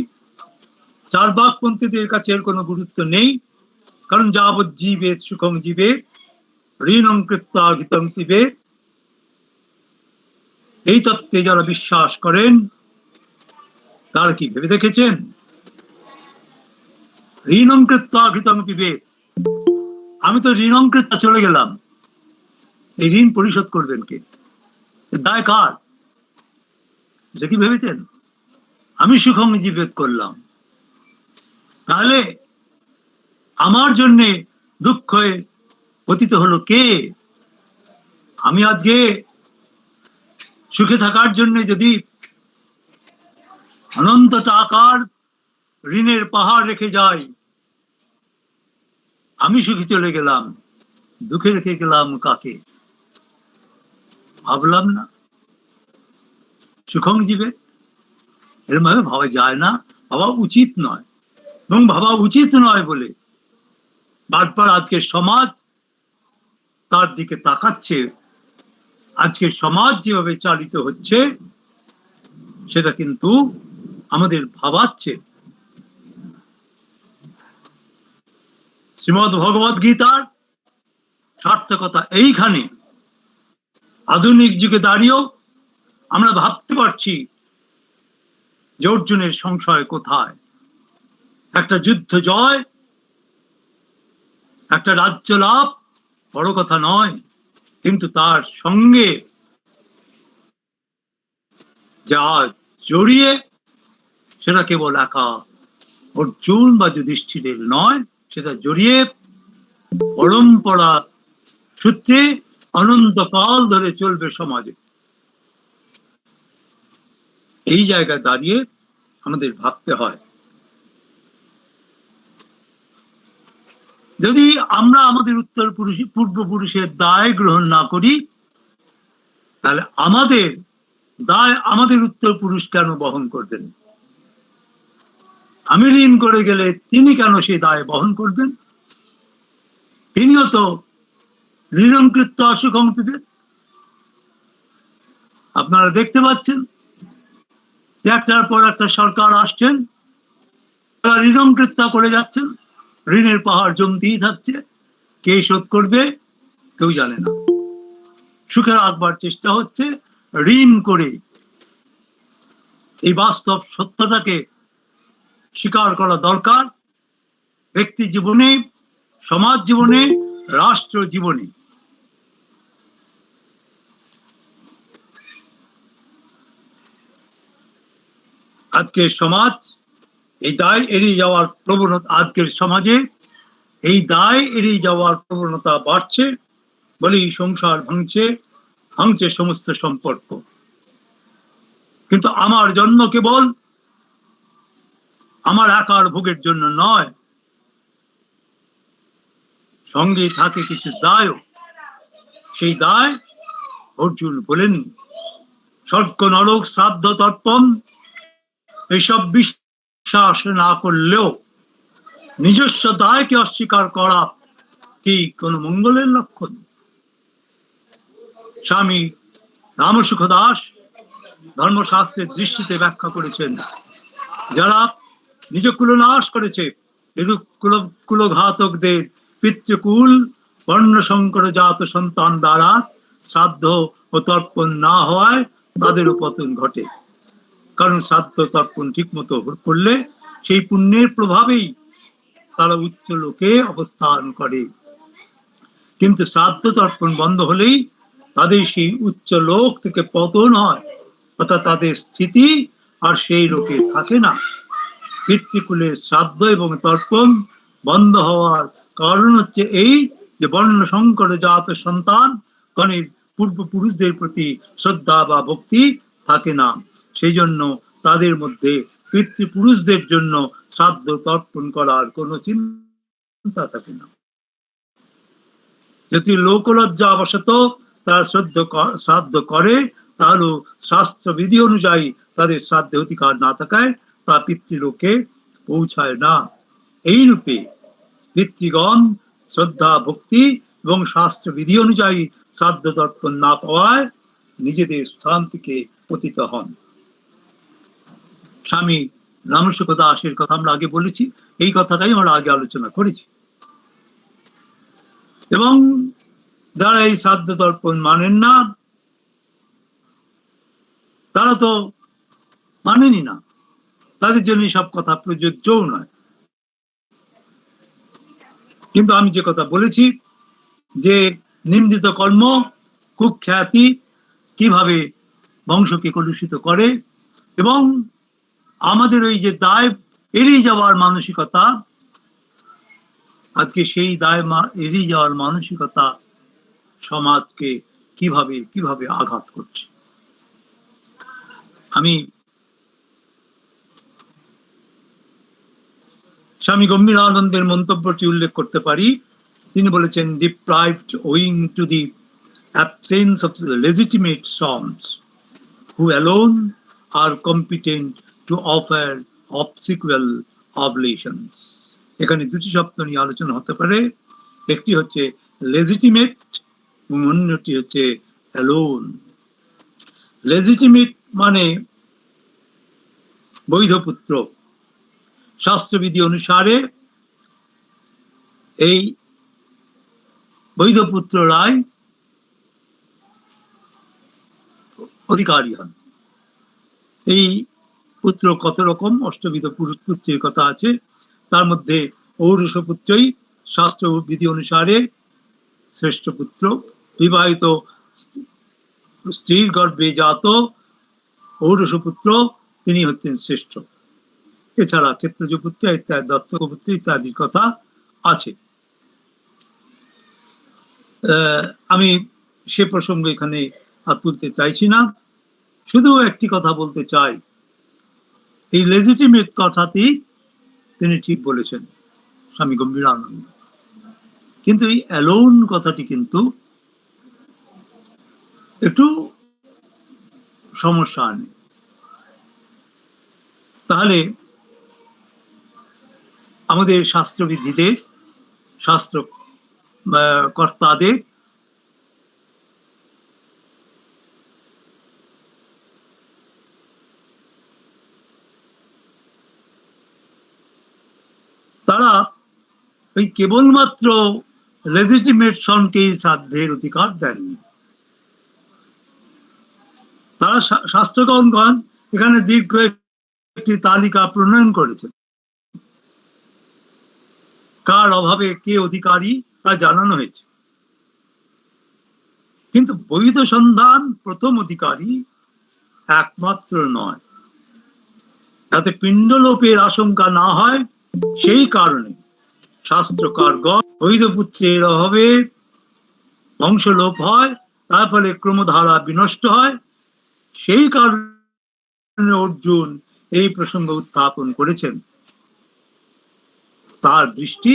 চার্বাকপন্থীদের কাছে এর কোনো গুরুত্ব নেই, কারণ যাবৎ জীবেত সুখং জীবেত ঋণং কৃত্বা গীতং পিবেত, এই তত্ত্বে যারা বিশ্বাস করেন তারা কি ভেবে দেখেছেন? ঋণং কৃত্বা গীতং পিবেত, আমি তো ঋণং কৃত্বা চলে গেলাম, এই ঋণ পরিশোধ করবেন কে? দায় কার? এটা কি ভেবেছেন? আমি সুখং জীবেত করলাম, তাহলে আমার জন্য দুঃখে পতিত হলো কে? আমি আজকে সুখে থাকার জন্য যদি অনন্ত টাকার ঋণের পাহাড় রেখে যাই, আমি সুখে চলে গেলাম, দুঃখে রেখে গেলাম কাকে? ভাবলাম না। সুখং জীবে এরকম ভাবে ভাবা যায় না, ভাবা উচিত নয়। এবং ভাবা উচিত নয় বলে বারবার আজকের সমাজ তার দিকে তাকাচ্ছে। আজকের সমাজ যেভাবে চালিত হচ্ছে সেটা কিন্তু আমাদের ভাবাচ্ছে। শ্রীমদ ভগবদ গীতার সার্থকতা এইখানে। আধুনিক যুগে দাঁড়িয়েও আমরা ভাবতে পারছি যে অর্জুনের সংশয় কোথায়। একটা যুদ্ধ জয়, একটা রাজ্য লাভ বড় কথা নয়, কিন্তু তার সঙ্গে যা জড়িয়ে সেটা কেবল একা অর্জুন বা যুধিষ্ঠিরের নয়, সেটা জড়িয়ে পরম্পরা সূত্রে অনন্তকাল ধরে চলবে সমাজে। এই জায়গায় দাঁড়িয়ে আমাদের ভাবতে হয়, যদি আমরা আমাদের পূর্বপুরুষের দায় গ্রহণ না করি, তাহলে আমাদের দায় আমাদের উত্তরপুরুষ কেন বহন করবেন? আমি ঋণ করে গেলে তিনি কেন সেই দায় বহন করবেন? তিনিও তো ঋণং কৃত্বা সুখং পিবেত। আপনারা দেখতে পাচ্ছেন একটার পর একটা সরকার আসছেন, তারা ঋণং কৃত্বা করে যাচ্ছেন, ঋণের পাহাড় জমতেই থাকছে। কে শোধ করবে কেউ জানে না। সুখে রাখবার চেষ্টা হচ্ছে ঋণ করে। এই বাস্তব সত্যটাকে স্বীকার করা দরকার, ব্যক্তি জীবনে, সমাজ জীবনে, রাষ্ট্র জীবনে। আজকের সমাজ এই দায় এড়িয়ে যাওয়ার প্রবণতা, আজকের সমাজে এই দায় এড়িয়ে যাওয়ার প্রবণতা বাড়ছে বলেই সংসার ভাঙছে সমস্ত সম্পর্ক। কিন্তু আমার জন্ম কেবল আমার একার ভোগের জন্য নয়, সঙ্গে থাকে কিছু দায়ও। সেই দায় অর্জুন বলেন, স্বর্গ নরক শ্রাদ্ধ তর্পণ এসব বিশ্বাস না করলেও নিজস্ব দায়কে অস্বীকার করা কি কোনো মঙ্গলের লক্ষণ? স্বামী রামসুখ দাস ধর্মশাস্ত্রের দৃষ্টিতে ব্যাখ্যা করেছেন, যারা নিজ কুলনাশ করেছে, এরূপ কুলঘাতকদের পিতৃকুল বর্ণ সংকর জাত সন্তান দ্বারা শ্রাদ্ধ ও তর্পণ না হওয়ায় তাদেরও পতন ঘটে। কারণ শ্রাদ্ধ তর্পণ ঠিক মতো করলে সেই পুণ্যের প্রভাবেই তারা উচ্চ লোকে অবস্থান করে, কিন্তু শ্রাদ্ধ তর্পণ বন্ধ হলেই তাদের সেই উচ্চ লোক থেকে পতন হয়, অর্থাৎ তাদের স্থিতি আর সেই লোকে থাকে না। পিতৃকুলের শ্রাদ্ধ এবং তর্পণ বন্ধ হওয়ার কারণ হচ্ছে এই যে বর্ণ সংকর জাত সন্তান গণের পূর্বপুরুষদের প্রতি শ্রদ্ধা বা ভক্তি থাকে না। সেই জন্য তাদের মধ্যে পিতৃপুরুষদের জন্য শ্রাদ্ধ তর্পণ করার কোনো চিন্তা থাকে না। যদি লোকলজ্জা অবশত তারা শ্রাদ্ধ করে, তাহলে শাস্ত্রবিধি অনুযায়ী তাদের শ্রাদ্ধে অধিকার না থাকায় তা পিতৃলোকে পৌঁছায় না। এইরূপে পিতৃগণ শ্রদ্ধা ভক্তি এবং শাস্ত্রবিধি অনুযায়ী শ্রাদ্ধ তর্পণ না পাওয়ায় নিজেদের স্থান থেকে পতিত হন। স্বামী রামসুখ দাসের কথা আমরা আগে বলেছি, এই কথাটাই আমরা আগে আলোচনা করেছি। এবং যারা এই শ্রাদ্ধ তর্পণ মানেন না, তারা তো মানেনি না, তাদের জন্য সব কথা প্রযোজ্যও নয়। কিন্তু আমি যে কথা বলেছি যে নিন্দিত কর্ম কুখ্যাতি কিভাবে বংশকে কলুষিত করে, এবং আমাদের ওই যে দায় এড়িয়ে যাওয়ার মানসিকতা, আজকে সেই দায় এড়িয়ে যাওয়ার মানসিকতা সমাজকে কিভাবে কিভাবে আঘাত করছে। আমি স্বামী গম্ভীরানন্দের মন্তব্যটি উল্লেখ করতে পারি। তিনি বলেছেন, deprived owing to the absence of legitimate sons who alone are competent to offer obsequial oblations. এখানে দুটি শব্দ নিয়ে আলোচনা হতে পারে, একটি হচ্ছে লেজিটিমেট এবং অন্যটি হচ্ছে অ্যালোন। লেজিটিমেট মানে বৈধ পুত্র। শাস্ত্রবিধি অনুসারে এই বৈধ পুত্ররাই অধিকারী হন। এই পুত্র কত রকম, অষ্টবিধ পুত্রের কথা আছে, তার মধ্যে ঔরস পুত্রই শাস্ত্রবিধি অনুসারে শ্রেষ্ঠ পুত্র। বিবাহিত স্ত্রীর গর্ভে জাত ঔরস পুত্র, তিনি হচ্ছেন শ্রেষ্ঠ। এছাড়া ক্ষেত্রজ পুত্র ইত্যাদি, দত্তক পুত্র ইত্যাদির কথা আছে। আমি সে প্রসঙ্গে এখানে হাত তুলতে চাইছি না, শুধু একটি কথা বলতে চাই, এই লেজিটিমেট কথাটি তিনি ঠিক বলেছেন স্বামী গম্ভীরানন্দ, কিন্তু এই অ্যালোন কথাটি কিন্তু একটু সমস্যা আনে। তাহলে আমাদের শাস্ত্রবিধিদের, শাস্ত্র কর্তাদের তারা ওই কেবলমাত্র লেজিটিমেট সনকে শ্রাদ্ধের অধিকার দেননি। তারা শাস্ত্রগণগণ এখানে দীর্ঘ একটি তালিকা প্রণয়ন করেছেন, কার অভাবে কে অধিকারী তা জানানো হয়েছে। কিন্তু বৈধ সন্ধান প্রথম অধিকারী একমাত্র নয়, যাতে পিণ্ডলোপের আশঙ্কা না হয়, সেই কারণে শাস্ত্রকারগণ বৈধপুত্রের অভাবে বংশলোপ হয়, তার ফলে ক্রমধারা বিনষ্ট হয়। সেই কারণে অর্জুন এই প্রসঙ্গ উত্থাপন করেছেন। তার দৃষ্টি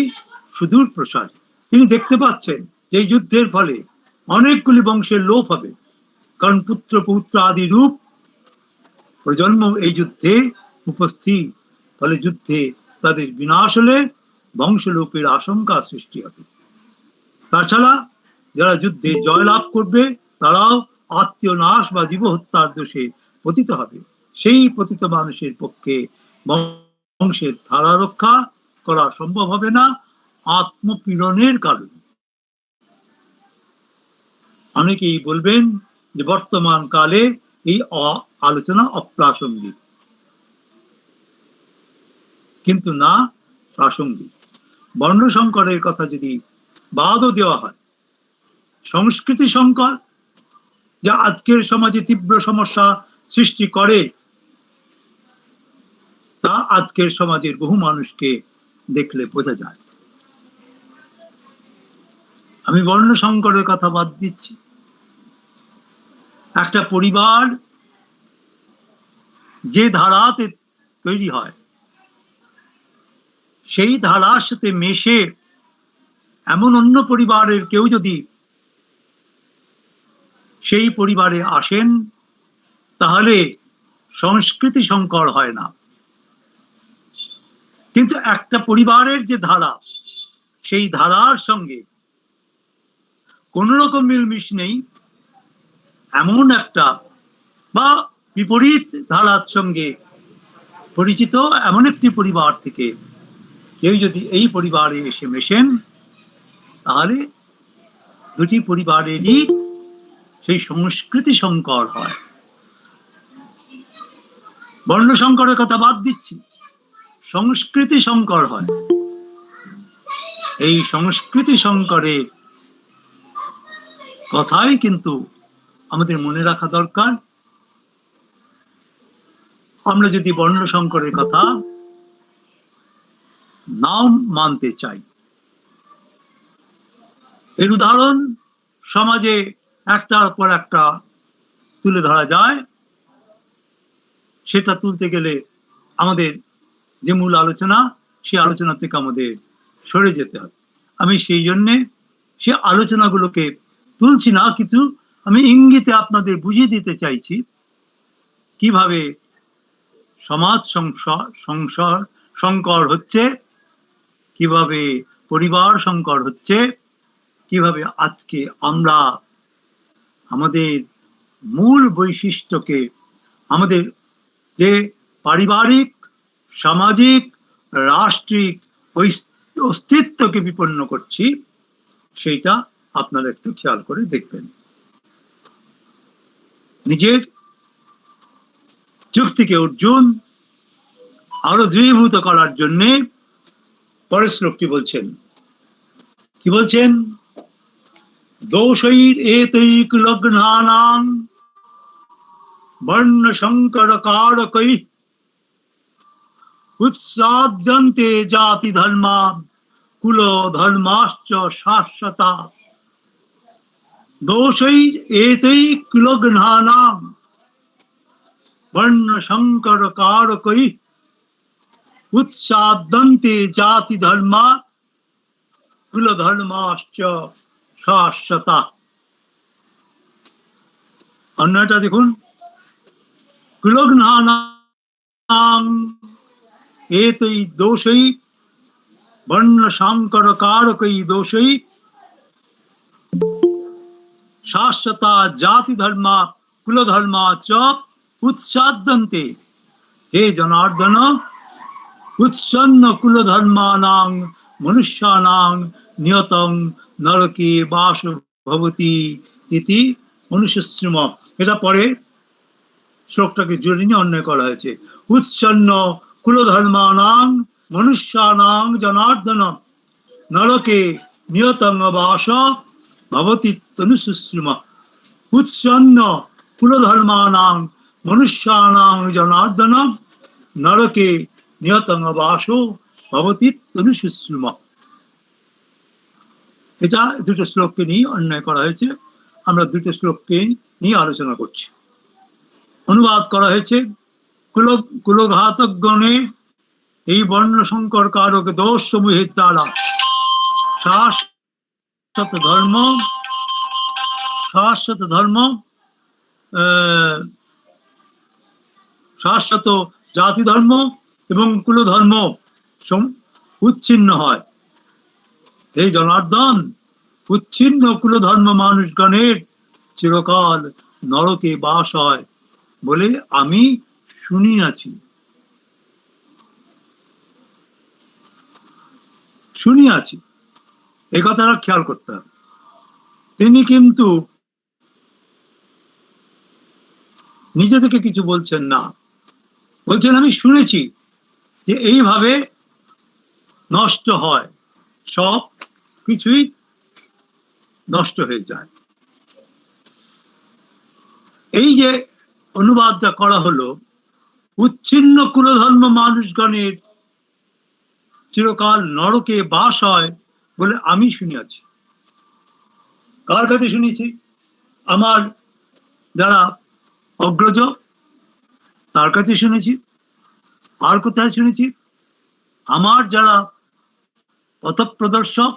সুদূর প্রসারী। তিনি দেখতে পাচ্ছেন যে এই যুদ্ধের ফলে অনেকগুলি বংশের লোপ হবে, কারণ পুত্র পৌত্র আদি রূপ প্রজন্ম এই যুদ্ধে উপস্থিত। ফলে যুদ্ধে তাদের বিনাশ হলে বংশলোপের আশঙ্কা সৃষ্টি হবে। তাছাড়া যারা যুদ্ধে জয়লাভ করবে তারাও আত্মীয় নাশ বা জীব হত্যার দোষে পতিত হবে। সেই পতিত মানুষের পক্ষে বংশের ধারা রক্ষা করা সম্ভব হবে না আত্মপীড়নের কারণে। অনেকেই বলবেন যে বর্তমান কালে এই আলোচনা অপ্রাসঙ্গিক, কিন্তু না, প্রাসঙ্গিক। বর্ণ সংকরের কথা যদি বাদও দেওয়া হয়, সংস্কৃতি সংকর যা আজকের সমাজে তীব্র সমস্যা সৃষ্টি করে, তা আজকের সমাজের বহু মানুষকে দেখলে বোঝা যায়। আমি বর্ণ সংকরের কথা বাদ দিচ্ছি। একটা পরিবার যে ধারাতে তৈরি হয়, সেই ধারার সাথে মেশে এমন অন্য পরিবারের কেউ যদি সেই পরিবারে আসেন, তাহলে সংস্কৃতি সংকর হয় না। কিন্তু একটা পরিবারের যে ধারা, সেই ধারার সঙ্গে কোন রকম মিলমিশ নেই এমন একটা বা বিপরীত ধারার সঙ্গে পরিচিত এমন একটি পরিবার থেকে কেউ যদি এই পরিবারে এসে মেশেন, তাহলে দুটি পরিবারেরই সেই সংস্কৃতি সংকর হয়। বর্ণ সংকরের কথা বাদ দিচ্ছি, সংস্কৃতি সংকর হয়। এই সংস্কৃতি সংকরের কথাই কিন্তু আমাদের মনে রাখা দরকার। আমরা যদি বর্ণ সংকরের কথা নাও মানতে চাই, এর উদাহরণ সমাজে একটার পর একটা তুলে ধরা যায়। সেটা তুলতে গেলে আমাদের যে মূল আলোচনা, সে আলোচনা থেকে আমাদের সরে যেতে হবে। আমি সেই জন্যে সে আলোচনাগুলোকে তুলছি না, কিন্তু আমি ইঙ্গিতে আপনাদের বুঝিয়ে দিতে চাইছি কিভাবে সমাজ সংকর হচ্ছে, কিভাবে পরিবার সংকর হচ্ছে, কিভাবে আজকে আমরা আমাদের মূল বৈশিষ্ট্যকে, আমাদের যে পারিবারিক, সামাজিক, রাষ্ট্রিক অস্তিত্বকে বিপন্ন করছি, সেইটা আপনারা একটু খেয়াল করে দেখবেন। নিজের যুক্তিকে অর্জুন আরো দৃঢ়ীভূত করার জন্য পরের শ্লোকটি বলছেন। কি বলছেন? দোষৈর এতৈক লগ্নানাং বর্ণ সংকর কারকৈঃ উৎসাদ্যন্তে জাতি ধর্মা কুল ধর্মাশ্চ শাশ্বতা। দোষৈর এতৈক লগ্নানাং বর্ণ সংকর কারকৈঃ উৎসাদ্যন্তে জাতি ধর্মা কুল ধর্মাশ্চ শাশ্বতা। অন্যটা দেখুন, কুলঘ্নানাং এতৈ দোষৈ বর্ণ সংকর কারকৈ দোষৈ শাশ্বতা জাতি ধর্মা কুল ধর্মা চ উৎসাদ্যন্তে। হে জনার্দন, উৎসন্ন কুল ধর্মানাং মনুষ্যানাং নিয়তং নরকে বাস ভবতি ইতি মনুষ্যশ্রম। এটা পরে শ্লোকটাকে জুড়ে নিয়ে অন্যায় করা হয়েছে। উৎসন্ন কুলধর্মানাং মনুষ্যানাং জনার্দন নরকে নিয়তং বাস ভবতি তনুশুশ্রুম। উৎসন্ন কুলধর্মানাং মনুষ্যানাং জনার্দন নরকে নিয়তং বাসো ভবতি তনুশুশ্রুম। এটা দুটো শ্লোককে নিয়ে অন্যায় করা হয়েছে। আমরা দুটো শ্লোককে নিয়ে আলোচনা করছি। অনুবাদ করা হয়েছে কুলঘাতকগণে এই বর্ণ সংকর কারক দোষ সমূহের দ্বারা শাশ্বত ধর্ম শাশ্বত জাতি ধর্ম এবং কুলধর্ম উচ্ছিন্ন হয়। এই জনার্দন, উচ্ছিন্ন কুলধর্ম মানুষগণের চিরকাল নরকে বাস হয় বলে আমি শুনিয়াছি। এই কথাটা খেয়াল করতে হবে। তিনি কিন্তু নিজে থেকে কিছু বলছেন না, বলছেন আমি শুনেছি যে এইভাবে নষ্ট হয়, সব কিছুই নষ্ট হয়ে যায়। এই যে অনুবাদটা করা হলো, উচ্ছিন্ন কুলধর্ম মানুষগণের চিরকাল নরকে বাস হয় বলে আমি শুনিয়াছি। কার কাছে শুনেছি? আমার যারা অগ্রজ তার কাছে শুনেছি। আর কোথায় শুনেছি? আমার যারা পথপ্রদর্শক,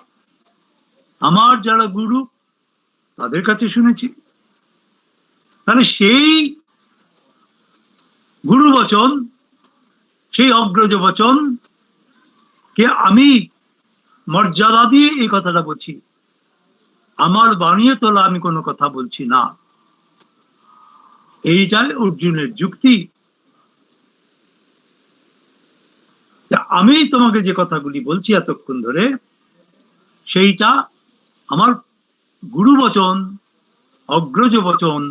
আমার যারা গুরু, তাদের কাছে শুনেছি। তাহলে সেই গুরু বচন, সেই অগ্রজ বচন কে আমি মর্যাদা দিয়ে এই কথাটা বলছি। আমার বানিয়ে তোলা আমি কোনো কথা বলছি না। এইটাই অর্জুনের যুক্তি। আমি তোমাকে যে কথাগুলি বলছি এতক্ষণ ধরে, সেইটা আমার গুরু বচন, অগ্রজ বচন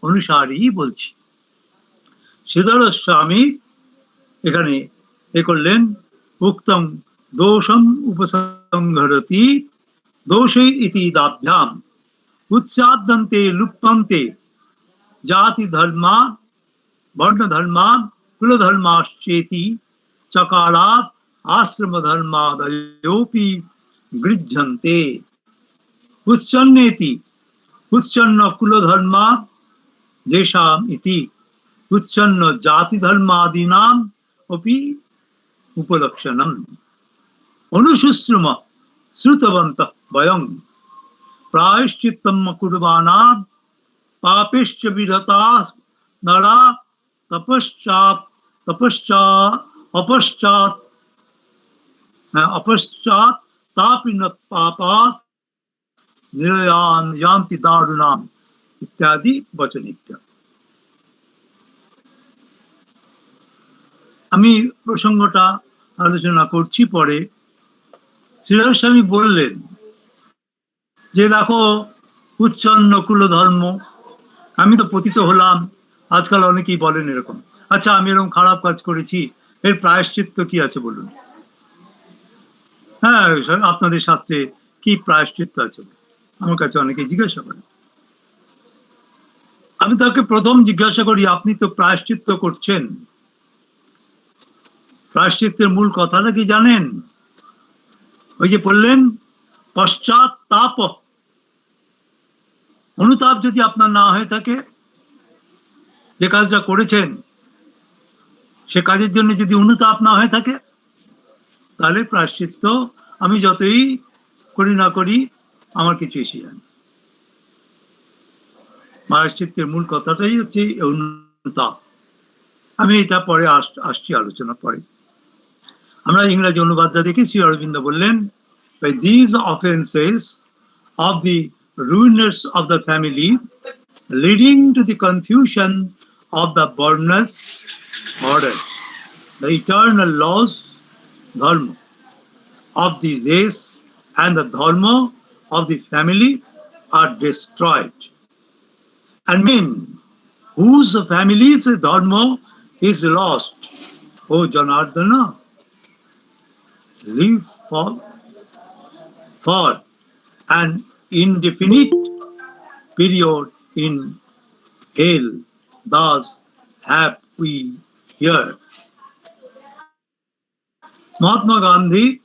অনুসারেই বলছি। শ্রীধর স্বামী এখানে এ করলেন, উক্তং দোষম উপসংহরতি দোষে ইতি দাভ্যাম উচ্চাদ্যন্তে লুপ্তন্তে জাতি ধর্মা বর্ণ ধর্মা কুলধর্মাশ্চেতি চকারাৎ আশ্রম ধর্মাদয়োপি গৃহ্যন্তে। উচ্ছন্নেতি উচ্ছন্ন কুলধর্মা যেষাম ইতি উচ্ছন্ন জাতি ধর্মাদীনাম অপি উপলক্ষণম অনুশুশ্রুম শ্রুতবন্তঃ বয়ং প্রায়শ্চিত্তম কুর্বাণাঃ পাপেশ্চ বিধতা নরা অপশ্চাৎ তাপি ন পাপাৎ নিরয়ান ইয়ান্তি দারুণাম ইত্যাদি বচন ইত্যাদি। আমি প্রসঙ্গটা আলোচনা করছি পরে। শ্রীধর স্বামী বললেন যে দেখো, উচ্ছন্ন কুলধর্ম, আমি তো পতিত হলাম। আজকাল অনেকেই বলেন এরকম, আচ্ছা আমি এরকম খারাপ কাজ করেছি, এর প্রায়শ্চিত্ত কি আছে বলুন? হ্যাঁ, আপনাদের শাস্ত্রে কি প্রায়শ্চিত্ত আছে? আমার কাছে অনেকে জিজ্ঞাসা করেন। আমি তাকে প্রথম জিজ্ঞাসা করি, আপনি তো প্রায়শ্চিত্ত করছেন, প্রায়শ্চিত্তের মূল কথাটা কি জানেন? ওই যে বললেন পশ্চাৎতাপ, অনুতাপ যদি আপনার না হয়ে থাকে, যে কাজটা করেছেন সে কাজের জন্য যদি অনুতাপ না হয়ে থাকে, তাহলে প্রায়শ্চিত্ত আমি যতই করি না করি আমার কিছু এসে যায় না। প্রায়শ্চিত্তের মূল কথাটাই হচ্ছে অনুতাপ। আমি এটা পরে আসছি আলোচনা পরে। আমরা ইংরেজি অনুবাদটা দেখি। শ্রী অরবিন্দ বললেন, by these offenses of the ruiners of the family leading to the confusion of the Varnas order, the eternal laws, dharma of the race and the dharma of the family are destroyed. And men whose family's dharma is lost, O Janardana, live for an indefinite period in hell. Thus have we heard. Mahatma Gandhi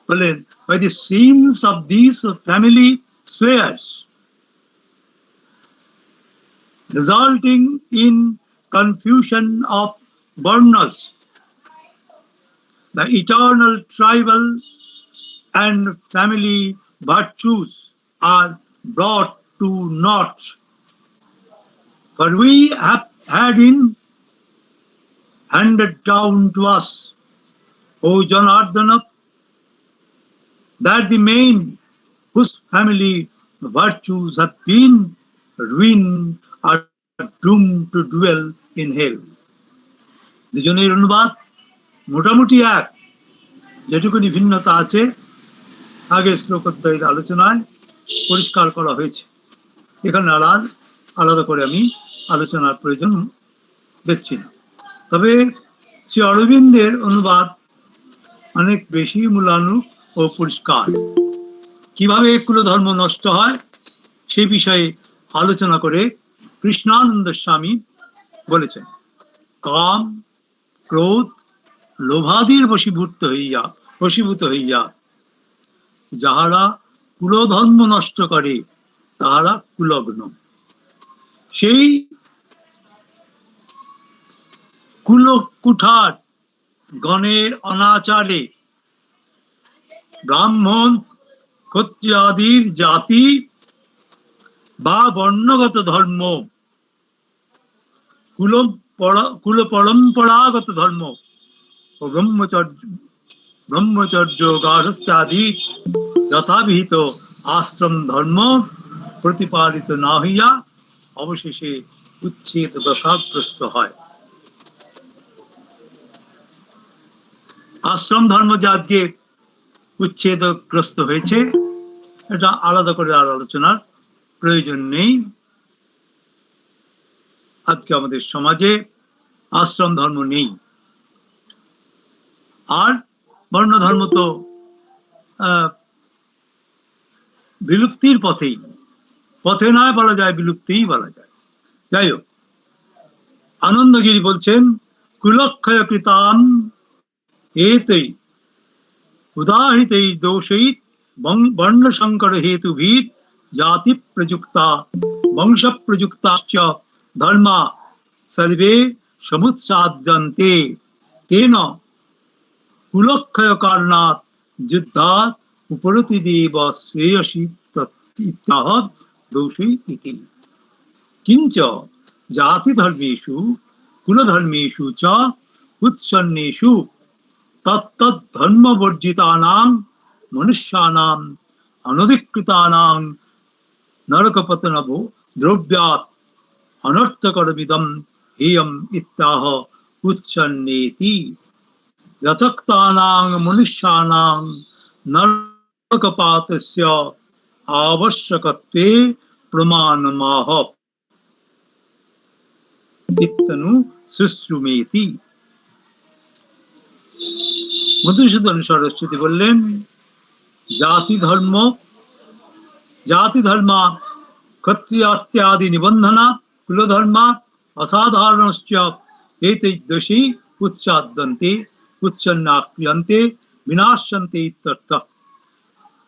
by the scenes of these family spheres, resulting in confusion of Varnas, the eternal tribal and family virtues are brought to naught. For we have had in handed down to us, O Janardana, that the main whose family virtues have been ruined are doomed to dwell in hell. দুজনের অনুবাদ মোটামুটি এক, যেটুকুনি ভিন্নতা আছে আগের শ্লোকোদ্বয়ের আলোচনায় পরিষ্কার করা হয়েছে। এখানে আলাদা করে আমি আলোচনার প্রয়োজন দেখছি না। তবে শ্রী অরবিন্দের অনুবাদ অনেক বেশি মূলানুগ ও পরিষ্কার। কিভাবে কুলধর্ম নষ্ট হয় সেই বিষয়ে আলোচনা করে কৃষ্ণানন্দ স্বামী বলেছেন, কাম, ক্রোধ, লোভাদির বশীভূত হইয়া যাহারা কুলধর্ম নষ্ট করে তাহারা কুলগ্ন। সেই কুলকুঠার গণের অনাচারে ব্রাহ্মণ ক্ষত্রিয়াদির জাতি বা বর্ণগত ধর্ম, কুল পরম্পরাগত ধর্ম ও ব্রহ্মচর্য গার্হস্থ্যাদি যথাবিহিত আশ্রম ধর্ম প্রতিপালিত না হইয়া অবশেষে উচ্ছেদ দশাগ্রস্ত হয়। আশ্রম ধর্ম যে আজকে উচ্ছেদগ্রস্ত হয়েছে, এটা আলাদা করে আর আলোচনার প্রয়োজন নেই। আজকে আমাদের সমাজে আশ্রম ধর্ম নেই, আর বর্ণ ধর্ম তো বিলুপ্তির পথে নয় বলা যায়, বিলুপ্তিই বলা যায়। যাই হোক, আনন্দগিরি বলছেন, কুলক্ষয় কৃতাম এতৈ উদাহৃতৈ দোষৈ বর্ণ সংকর হেতুভীর জাতি প্রযুক্তা বংশ প্রযুক্তাশ্চ ধর্মা সর্বে সমুৎসাদ্যন্তে তেন কুলক্ষয় কারণাৎ যুদ্ধাৎ উপরতি দেব শ্রেয়সী ইত্যাহ দোষৈ ইতি। কিঞ্চ জাতি ধর্মেষু কুলধর্মেষু চ উৎসন্নেষু তত্তদ্ধর্মবর্জিতানাং মনুষ্যানাং অনধিকৃতানাং নরকপতনব দ্রব্যাৎ অনর্থকরমিদং হেয়ং ইত্যাহ উৎসন্নেতি। যথক্তানাং মনুষ্যানাং নরকপাতস্য আবশ্যকত্বে প্রমাণমাহ ইত্যনু শুশ্রুমেতি। মধুসূদন সরস্বতী বললেন, জাতি ধর্মা ক্ষত্রিয়াত্যাদি নিবন্ধনা কুলধর্মা অসাধারণশ্চ এতৈ দোষী উৎসাদ্যন্তে উচ্ছন্নাক্রিয়ন্তে বিনাশ্যন্তে ইত্যর্থঃ।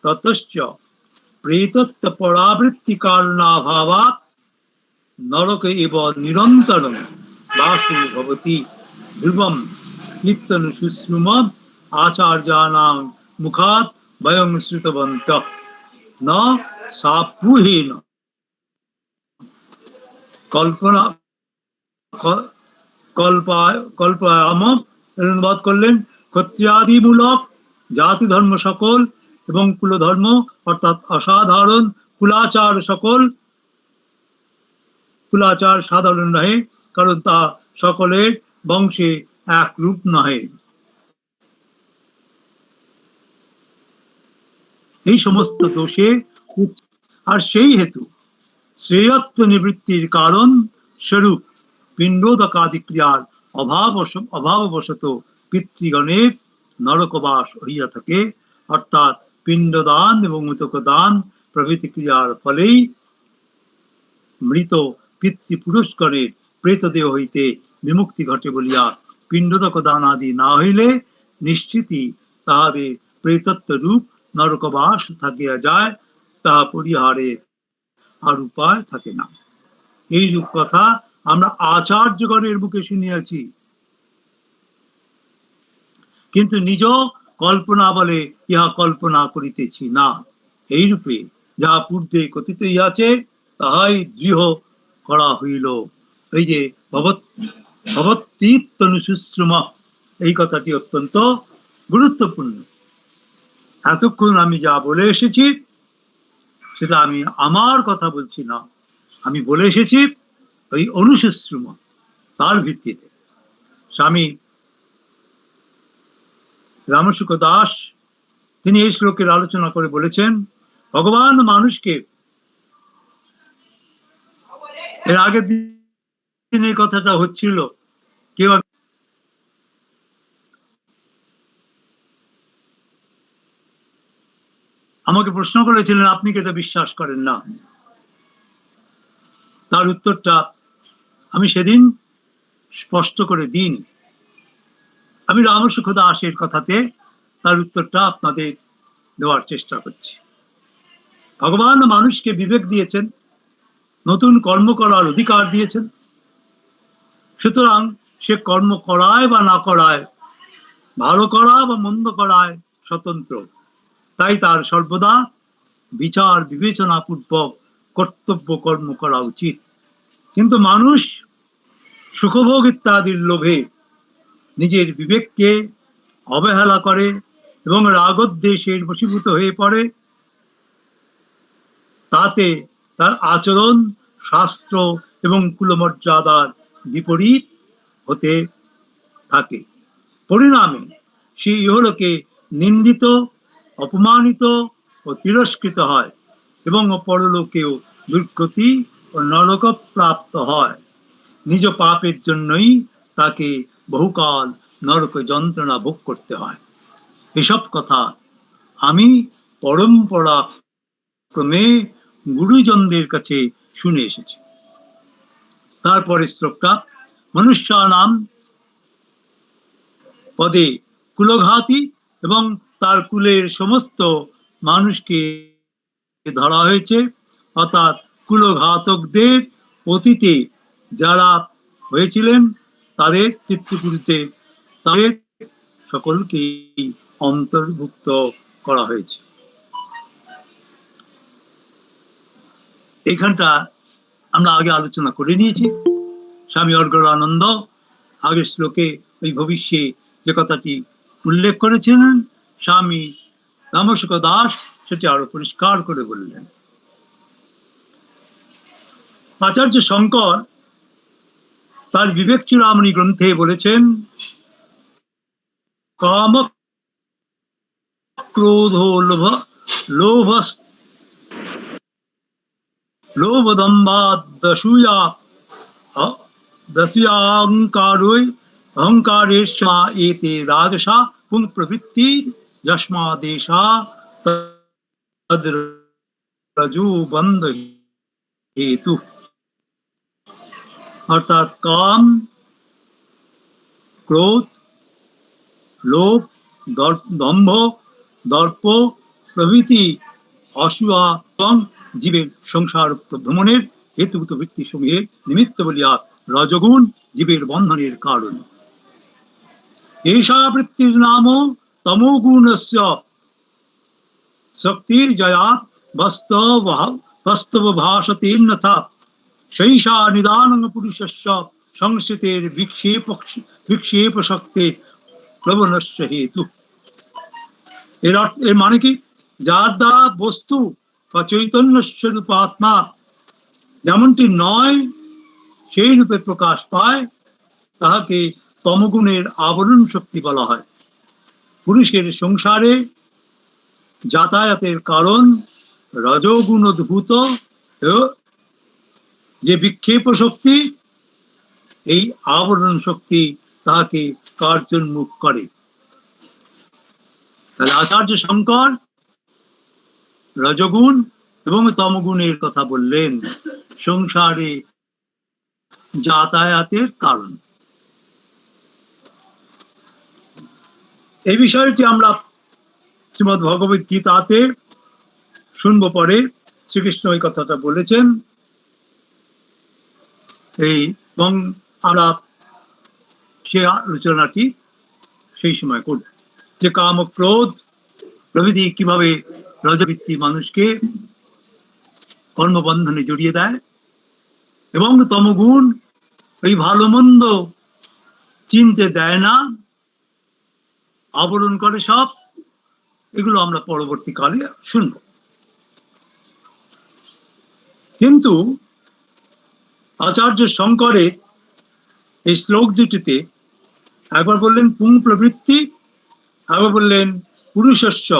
ততশ্চ প্রেতত্ব পরাবৃত্তি কারণাভাবাৎ নরক এব নিরন্তরং বাসু ভবতি ধ্রুবম নিত্যনু শুশ্রুম আচার্যানাং মুখাৎ বয়ং শ্রুতবন্তঃ ন সাপুহেন। কল্পায়াম অনুবাদ করলেন, ক্ষত্রিয়াদিমূলক জাতি ধর্ম সকল এবং কুলধর্ম অর্থাৎ অসাধারণ কুলাচার সকল, কুলাচার সাধারণ নহে, কারণ তা সকলের বংশে এক রূপ নহে। এই সমস্ত দোষে আর সেই হেতু শ্রেয়ত্ব নিবৃত্তির কারণ স্বরূপ পিণ্ডোদকাদি ক্রিয়ার অভাববশত পিতৃগণের নরকবাস হইয়া থাকে, অর্থাৎ পিণ্ডদান এবং উদকদান প্রভৃতি ক্রিয়ার ফলেই মৃত পিতৃপুরুষগণের প্রেতদেহ হইতে বিমুক্তি ঘটে বলিয়া পিণ্ডোদক দান আদি না হইলে নিশ্চিতই তাহারে প্রেতত্ব রূপ নরকবাস থাকিয়া যায়, তাহা পরিহারে আর উপায় থাকে না। এই রূপ কথা আমরা আচার্যগণের মুখে শুনিয়াছি, কিন্তু নিজ কল্পনা বলে ইহা কল্পনা করিতেছি না। এইরূপে যাহা পূর্বে কথিত হইয়াছে তাহাই দৃঢ় করা হইল। এই যে ভবত্যনুশুশ্রুম, এই কথাটি অত্যন্ত গুরুত্বপূর্ণ। এতক্ষণ আমি যা বলে এসেছি সেটা আমি আমার কথা বলছি না, আমি বলে এসেছি ওই অনুশুশ্রুম, তার ভিত্তিতে। স্বামী রামশুক দাস তিনি এই শ্লোকের আলোচনা করে বলেছেন, ভগবান মানুষকে, এর আগের দিন এই কথাটা হচ্ছিল, কেউ আমাকে প্রশ্ন করেছিলেন আপনি কি এটা বিশ্বাস করেন না? তার উত্তরটা আমি সেদিন স্পষ্ট করে দিইনি। আমি রামশুক দাসের কথাতে তার উত্তরটা আপনাদের দেওয়ার চেষ্টা করছি। ভগবান মানুষকে বিবেক দিয়েছেন, নতুন কর্ম করার অধিকার দিয়েছেন, সুতরাং সে কর্ম করায় বা না করায়, ভালো করা বা মন্দ করায় স্বতন্ত্র। তাই তার সর্বদা বিচার বিবেচনা পূর্বক কর্তব্য কর্ম করা উচিত। কিন্তু মানুষ সুখভোগ ইত্যাদির লোভে নিজের বিবেককে অবহেলা করে এবং রাগদ্বেষের বশীভূত হয়ে পড়ে। তাতে তার আচরণ শাস্ত্র এবং কুলমর্যাদার বিপরীত হতে থাকে। পরিণামে সে ইহলোকে নিন্দিত, অপমানিত ও তিরস্কৃত হয় এবং পরলোকেও দুর্গতি ও নরক প্রাপ্ত হয়। নিজ পাপের জন্যই তাকে বহুকাল নরক যন্ত্রণা ভোগ করতে হয়। এসব কথা আমি পরম্পরা ক্রমে গুরুজনদের কাছে শুনে এসেছি। তারপরে শ্লোকটা, মনুষ্যানাম পদে কুলঘাতী, এবং তার কুলের সমস্ত মানুষকে ধরা হয়েছে, অর্থাৎ কুলঘাতকদের অতীতে যারা হয়েছিলেন তাদের পিতৃপুরুষে তাদের সকলকেই অন্তর্ভুক্ত করা হয়েছে। এইখানটা আমরা আগে আলোচনা করে নিয়েছি। স্বামী অর্গলানন্দ আগের শ্লোকে ওই ভবিষ্যে যে কথাটি উল্লেখ করেছিলেন, স্বামী রামশুক দাস সেটি আরো পরিষ্কার করে বললেন। আচার্য শঙ্কর তার বিবেক চূড়ামণি গ্রন্থে বলেছেন, কাম ক্রোধ লোভ লোভদম্বাদসূয়া অহংকারেশা এতে রাজসা পুং প্রবৃত্তি যস্মাদেশা তদ্রজো বন্ধ হেতু। অর্থাৎ কাম, ক্রোধ, লোভ, দম্ভ, দর্প প্রভৃতি অসূয়া এবং জীবের সংসার ভ্রমণের হেতুভূত বৃত্তি সমূহের নিমিত্ত বলিয়া রজগুণ জীবের বন্ধনের কারণ। এষা বৃত্তির নাম তমোগুণস্য শক্তির জয়া বাস্তব ভাষতেন্যথা শৈষা নিদান পুরুষস্য সংস্কৃতের বিক্ষেপ শক্তি প্রবণস্য হেতু। এর মানে কি, যার দ্বারা বস্তু বা চৈতন্য স্বরূপ আত্মা যেমনটি নয় সেই রূপে প্রকাশ পায় তাহাকে তমগুণের আবরণ শক্তি বলা হয়। পুরুষের সংসারে যাতায়াতের কারণ রজগুণ উদ্ভূত যে বিক্ষেপ শক্তি, এই আবরণ শক্তি তাহাকে কার্যোন্মুখ করে। তাহলে আচার্য শঙ্কর রজগুণ এবং তমগুণের কথা বললেন সংসারে যাতায়াতের কারণ। এই বিষয়টি আমরা শ্রীমদ ভগবত গীতাতে শুনবো পরে। শ্রীকৃষ্ণ ওই কথাটা বলেছেন, এবং আমরা সে আলোচনাটি সেই সময় করব, যে কাম ক্রোধ প্রভৃতি কিভাবে রজবৃত্তি মানুষকে কর্মবন্ধনে জড়িয়ে দেয়, এবং তমগুণ এই ভালো মন্দ চিনতে দেয় না, আবরণ করে সব। এগুলো আমরা পরবর্তীকালে শুনব। কিন্তু আচার্য শঙ্করের এই শ্লোক দুটিতে একবার বললেন পুং প্রবৃত্তি, একবার বললেন পুরুষস্য।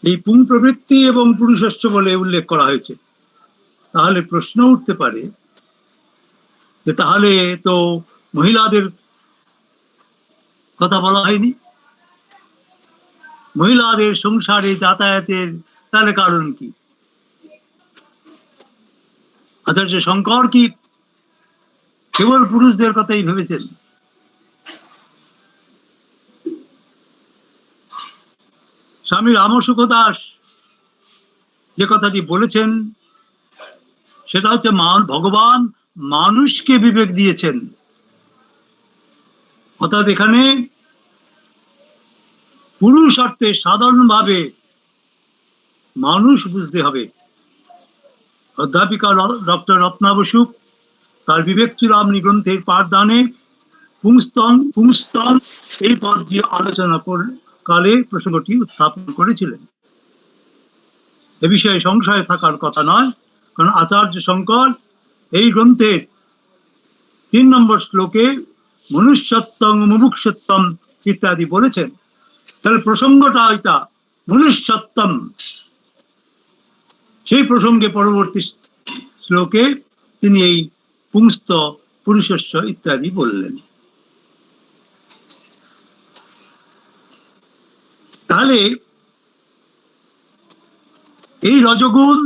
এই পুং প্রবৃত্তি এবং পুরুষস্য বলে উল্লেখ করা হয়েছে। তাহলে প্রশ্ন উঠতে পারে যে তাহলে তো মহিলাদের কথা বলা হয়নি, মহিলাদের সংসারে যাতায়াতের তাহলে কারণ কি? আচার্য শঙ্কর কি কেবল পুরুষদের কথাই ভেবেছেন? স্বামী রামসুখ দাস যে কথাটি বলেছেন সেটা হচ্ছে ভগবান মানুষকে বিবেক দিয়েছেন। অর্থাৎ এখানে পুরুষ অর্থে সাধারণভাবে মানুষ বুঝতে হবে। অধ্যাপিকা ডক্টর রত্না বসু তার বিবেক চূড়ামণি গ্রন্থের পাঠদানে পুংস্তন এই পদ দিয়ে আলোচনা কালে প্রসঙ্গটি উত্থাপন করেছিলেন। এ বিষয়ে সংশয় থাকার কথা নয়, কারণ আচার্য শঙ্কর এই গ্রন্থের 3 নম্বর শ্লোকে মনুষ্যত্বং মুমুক্ষুত্বম ইত্যাদি বলেছেন। তাহলে প্রসঙ্গটা এটা মনুষ্যত্বম। সেই প্রসঙ্গে পরবর্তী শ্লোকে তিনি এই পুংস্ত পুরুষস্য ইত্যাদি বললেন। তাহলে এই রজগুণ,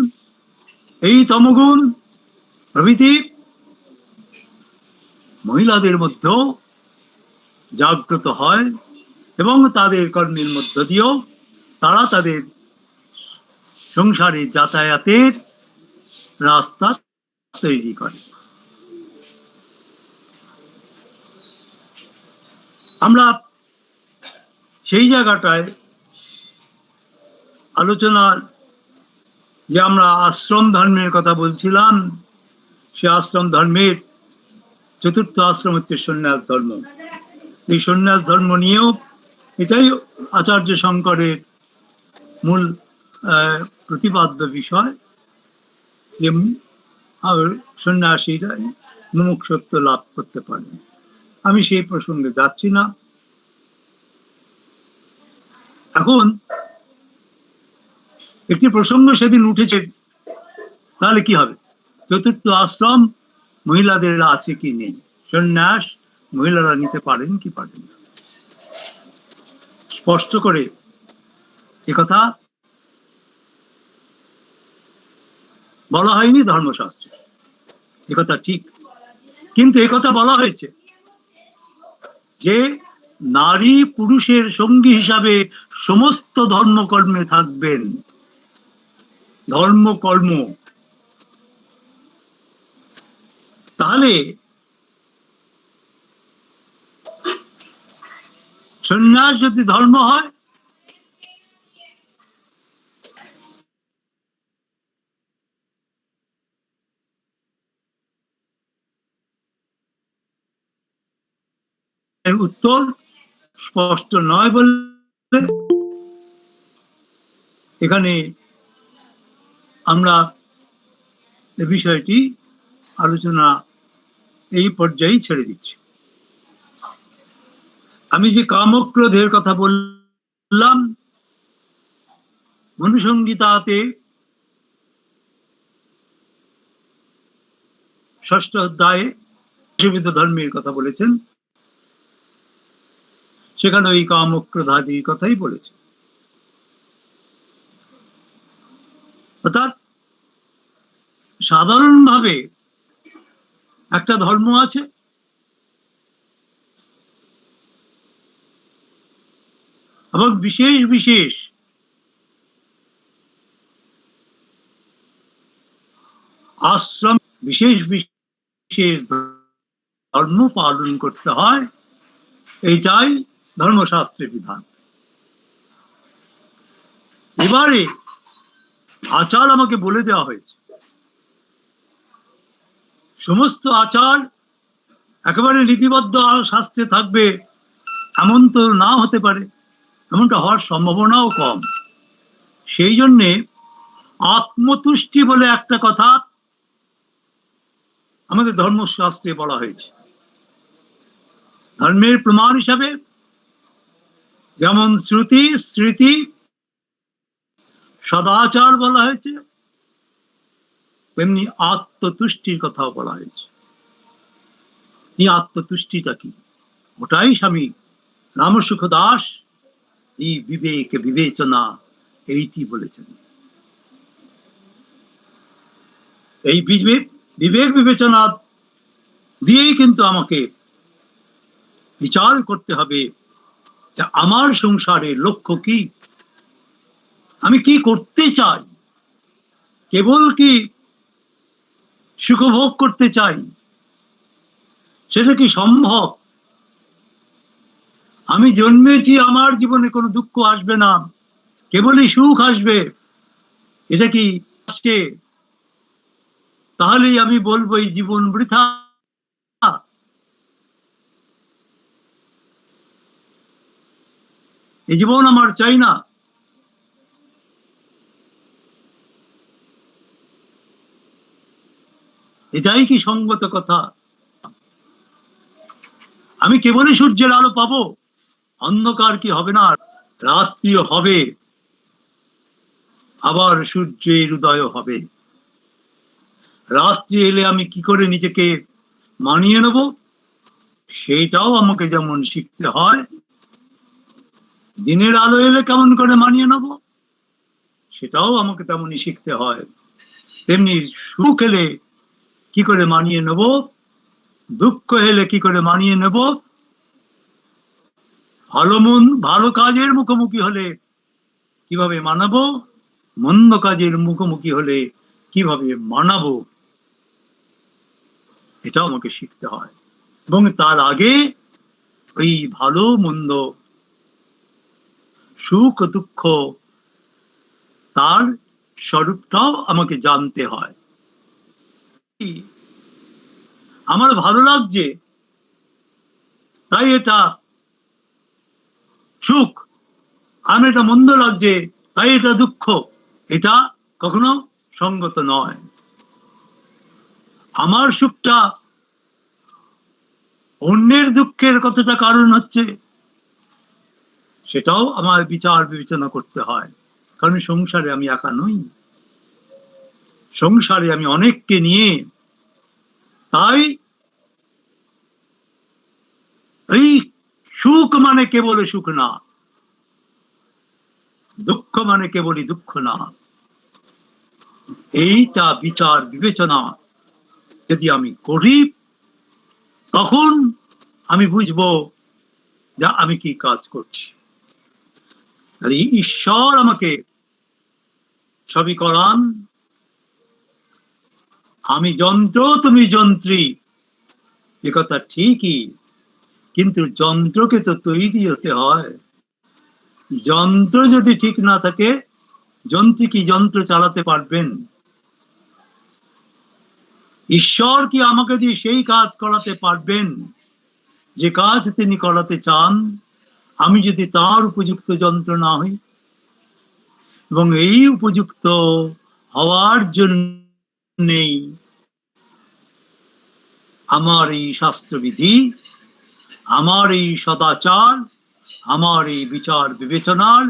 এই তমগুণ প্রভৃতি মহিলাদের মধ্যেও জাগ্রত হয়, এবং তাদের কর্মের মধ্য দিয়েও তারা তাদের সংসারে যাতায়াতের রাস্তা তৈরি করে। আমরা সেই জায়গাটায় আলোচনার যে আমরা আশ্রম ধর্মের কথা বলছিলাম, সে আশ্রম ধর্মের চতুর্থ আশ্রম হচ্ছে সন্ন্যাস ধর্ম। এই সন্ন্যাস ধর্ম নিয়েও এটাই আচার্য শঙ্করের মূল প্রতিপাদ্য বিষয়, যে সন্ন্যাসীরা মুমুক্ষুত্ব লাভ করতে পারে। আমি সেই প্রসঙ্গে যাচ্ছি না। এখন একটি প্রসঙ্গ সেদিন উঠেছে, তাহলে কি হবে? চতুর্থ আশ্রম মহিলাদের আছে কি নেই, সন্ন্যাস মহিলারা নিতে পারেন কি পারেন না, স্পষ্ট করে একথা বলা হয়নি ধর্মশাস্ত্রে। একথা ঠিক, কিন্তু একথা বলা হয়েছে যে নারী পুরুষের সঙ্গী হিসাবে সমস্ত ধর্মকর্মে থাকবেন। ধর্মকর্ম, তাহলে সন্ন্যাস যদি ধর্ম হয়, এর উত্তর স্পষ্ট নয় বললে এখানে আমরা এই বিষয়টি আলোচনা এই পর্যায়ে ছেড়ে দিচ্ছি। আমি যে কামক্রোধের কথা বললাম, মনুসংহিতাতে 6ষ্ঠ অধ্যায়ে বিবিধ ধর্মের কথা বলেছেন, সেখানে ওই কামক্রোধাদির কথাই বলেছে। অর্থাৎ সাধারণভাবে একটা ধর্ম আছে, এবং বিশেষ বিশেষ আশ্রম, বিশেষ বিশেষ ধর্ম পালন করতে হয়, এইটাই ধর্মশাস্ত্রের বিধান। এবারে আচার আমাকে বলে দেওয়া হয়েছে। সমস্ত আচার একেবারে লিপিবদ্ধ শাস্ত্রে থাকবে এমন তো না হতে পারে, এমনটা হওয়ার সম্ভাবনাও কম। সেই জন্যে আত্মতুষ্টি বলে একটা কথা আমাদের ধর্মশাস্ত্রে বলা হয়েছে। ধর্মের প্রমাণ হিসাবে যেমন শ্রুতি স্মৃতি সদাচার বলা হয়েছে, তেমনি আত্মতুষ্টির কথাও বলা হয়েছে। এই আত্মতুষ্টিটা কি? ওটাই স্বামী রামসুখ দাস এই বিবেক বিবেচনা এইটি বলেছেন। এই বিবেক বিবেচনা দিয়েই কিন্তু আমাকে বিচার করতে হবে যে আমার সংসারের লক্ষ্য কি, আমি কি করতে চাই। কেবল কি সুখভোগ করতে চাই, সেটা কি সম্ভব? আমি জন্মেছি, আমার জীবনে কোনো দুঃখ আসবে না, কেবলই সুখ আসবে, এটা কি আসছে? তাহলেই আমি বলবো এই জীবন বৃথা। এই জীবন আমার চাই না। এটাই কি সঙ্গত কথা? আমি কেবলই সূর্যের আলো পাবো, অন্ধকার কি হবে না? রাত্রিও হবে, আবার সূর্যের উদয় হবে। রাত্রি এলে আমি কি করে নিজেকে মানিয়ে নেব, সেইটাও আমাকে যেমন শিখতে হয়। দিনের আলো এলে কেমন করে মানিয়ে নেব, সেটাও আমাকে তেমনই শিখতে হয়। তেমনি সুখ এলে কি করে মানিয়ে নেব, দুঃখ এলে কি করে মানিয়ে নেব, ভালো কাজের মুখোমুখি হলে কিভাবে মানাবো, মন্দ কাজের মুখোমুখি হলে কিভাবে মানাবো, এটাও আমাকে শিখতে হয়। এবং তার আগে ওই ভালো মন্দ, সুখ দুঃখ, তার স্বরূপটাও আমাকে জানতে হয়। আমার ভালো লাগছে তাই এটা সুখ, আমার এটা মন্দ লাগছে তাই এটা দুঃখ, এটা কখনো সঙ্গত নয়। আমার সুখটা অন্যের দুঃখের কতটা কারণ হচ্ছে, সেটাও আমার বিচার বিবেচনা করতে হয়। কারণ সংসারে আমি একা নই, সংসারে আমি অনেককে নিয়ে। তাই এই সুখ মানে কেবল সুখ না, দুঃখ মানে কেবলই দুঃখ না। এইটা বিচার বিবেচনা যদি আমি করি, তখন আমি বুঝবো যে আমি কি কাজ করছি। আর ঈশ্বর আমাকে সবই করান, আমি যন্ত্র তুমি যন্ত্রী, এ কথা ঠিকই, কিন্তু যন্ত্রকে তো তৈরি হতে হয়। যন্ত্র যদি ঠিক না থাকে, যন্ত্রী কি যন্ত্র চালাতে পারবেন? ঈশ্বর কি আমাকে দিয়ে সেই কাজ করাতে পারবেন যে কাজ তিনি করাতে চান, আমি যদি তার উপযুক্ত যন্ত্র না হই? এবং এই উপযুক্ত হওয়ার জন্যেই আমার এই শাস্ত্রবিধি, আমার এই সদাচার, আমার এই বিচার বিবেচনার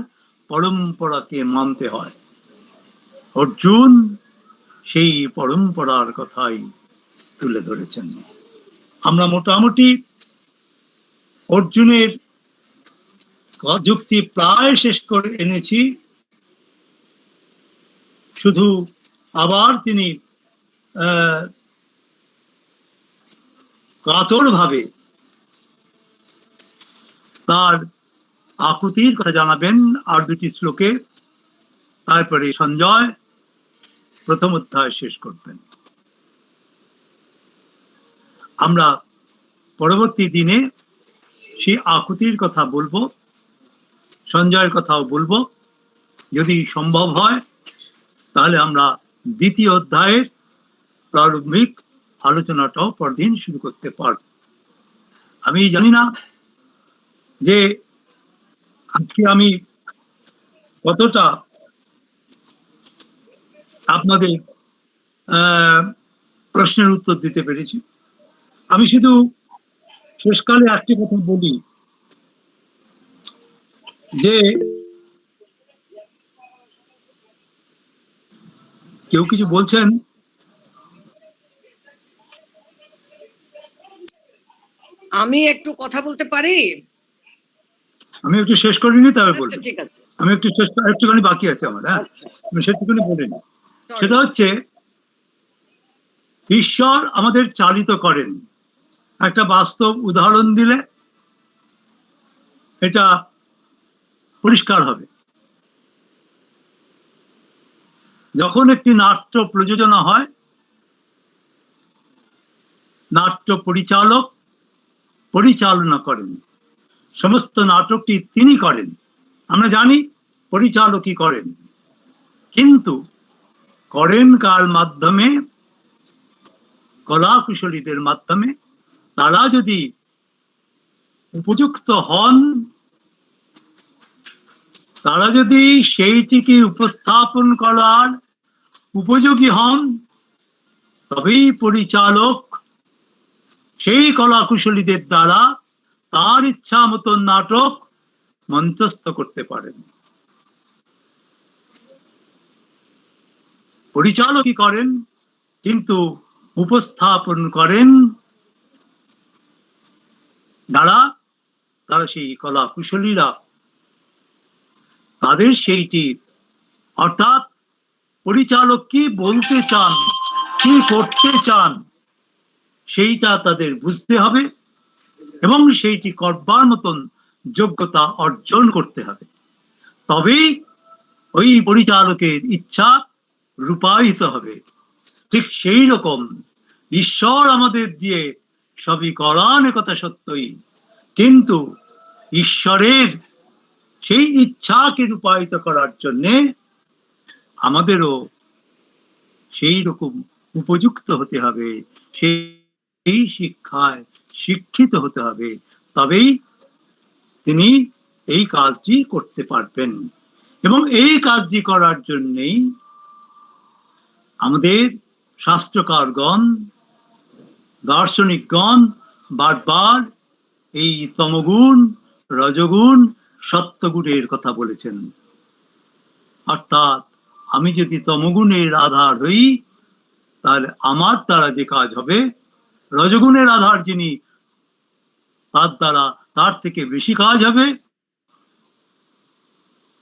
পরম্পরাকে মানতে হয়। অর্জুন সেই পরম্পরার কথাই তুলে ধরেছেন। আমরা মোটামুটি অর্জুনের যুক্তি প্রায় শেষ করে এনেছি। শুধু আবার তিনি কাতর ভাবে তার আকুতির কথা জানাবেন আর দুটি শ্লোকে, তারপরে সঞ্জয় প্রথম অধ্যায় শেষ করবেন। আমরা পরবর্তী দিনে সেই আকুতির কথা বলবো, সঞ্জয়ের কথাও বলবো। যদি সম্ভব হয় তাহলে আমরা দ্বিতীয় অধ্যায়ের প্রারম্ভিক আলোচনাটাও পরদিন শুরু করতে পারব। আমি জানি না যে আজকে আমি কতটা আপনাদের প্রশ্নের উত্তর দিতে পেরেছি। আমি শুধু শেষকালে একটি কথা বলি যে কেউ কিছু বলছেন? আমি একটু কথা বলতে পারি? আমি একটু শেষ করিনি, তবে বলবো। ঠিক আছে, আমি একটু একটুখানি বাকি আছে আমার। হ্যাঁ, আমি সেটুকুনি বলিনি। সেটা হচ্ছে ঈশ্বর আমাদের চালিত করেন। একটা বাস্তব উদাহরণ দিলে এটা পরিষ্কার হবে। যখন একটি নাট্য প্রযোজনা হয়, নাট্য পরিচালক পরিচালনা করেন, সমস্ত নাটকটি তিনি করেন। আমরা জানি পরিচালকই করেন, কিন্তু করেন কার মাধ্যমে? কলা কুশলীদের মাধ্যমে। তারা যদি উপযুক্ত হন, তারা যদি সেইটিকে উপস্থাপন করার উপযোগী হন, তবেই পরিচালক সেই কলা কুশলীদের দ্বারা তার ইচ্ছা মতন নাটক মঞ্চস্থ করতে পারেন। পরিচালকই করেন, কিন্তু উপস্থাপন করেন তারা সেই কলা কুশলীরা। তাদের সেইটি, অর্থাৎ পরিচালক কি বলতে চান, কি করতে চান, সেইটা তাদের বুঝতে হবে এবং সেইটি করবার মতন যোগ্যতা অর্জন করতে হবে। তবেই ওই পরিচালকের ইচ্ছা রূপায়িত হবে। ঠিক সেই রকম ঈশ্বর আমাদের দিয়ে সবই করান, কথা সত্যই, কিন্তু ঈশ্বরের সেই ইচ্ছাকে রূপায়িত করার জন্যে আমাদেরও সেই রকম উপযুক্ত হতে হবে, সেই শিক্ষায় শিক্ষিত হতে হবে। তবেই তিনি এই কাজটি করতে পারবেন। এবং এই কাজটি করার জন্যেই আমাদের শাস্ত্রকারগণ, দার্শনিকগণ বারবার এই তমগুণ, রজগুণ, সত্যগুণের কথা বলেছেন। অর্থাৎ আমি যদি তমগুণের আধার হই, তাহলে আমার দ্বারা যে কাজ হবে, রজগুণের আধার যিনি, তার দ্বারা তার থেকে বেশি কাজ হবে।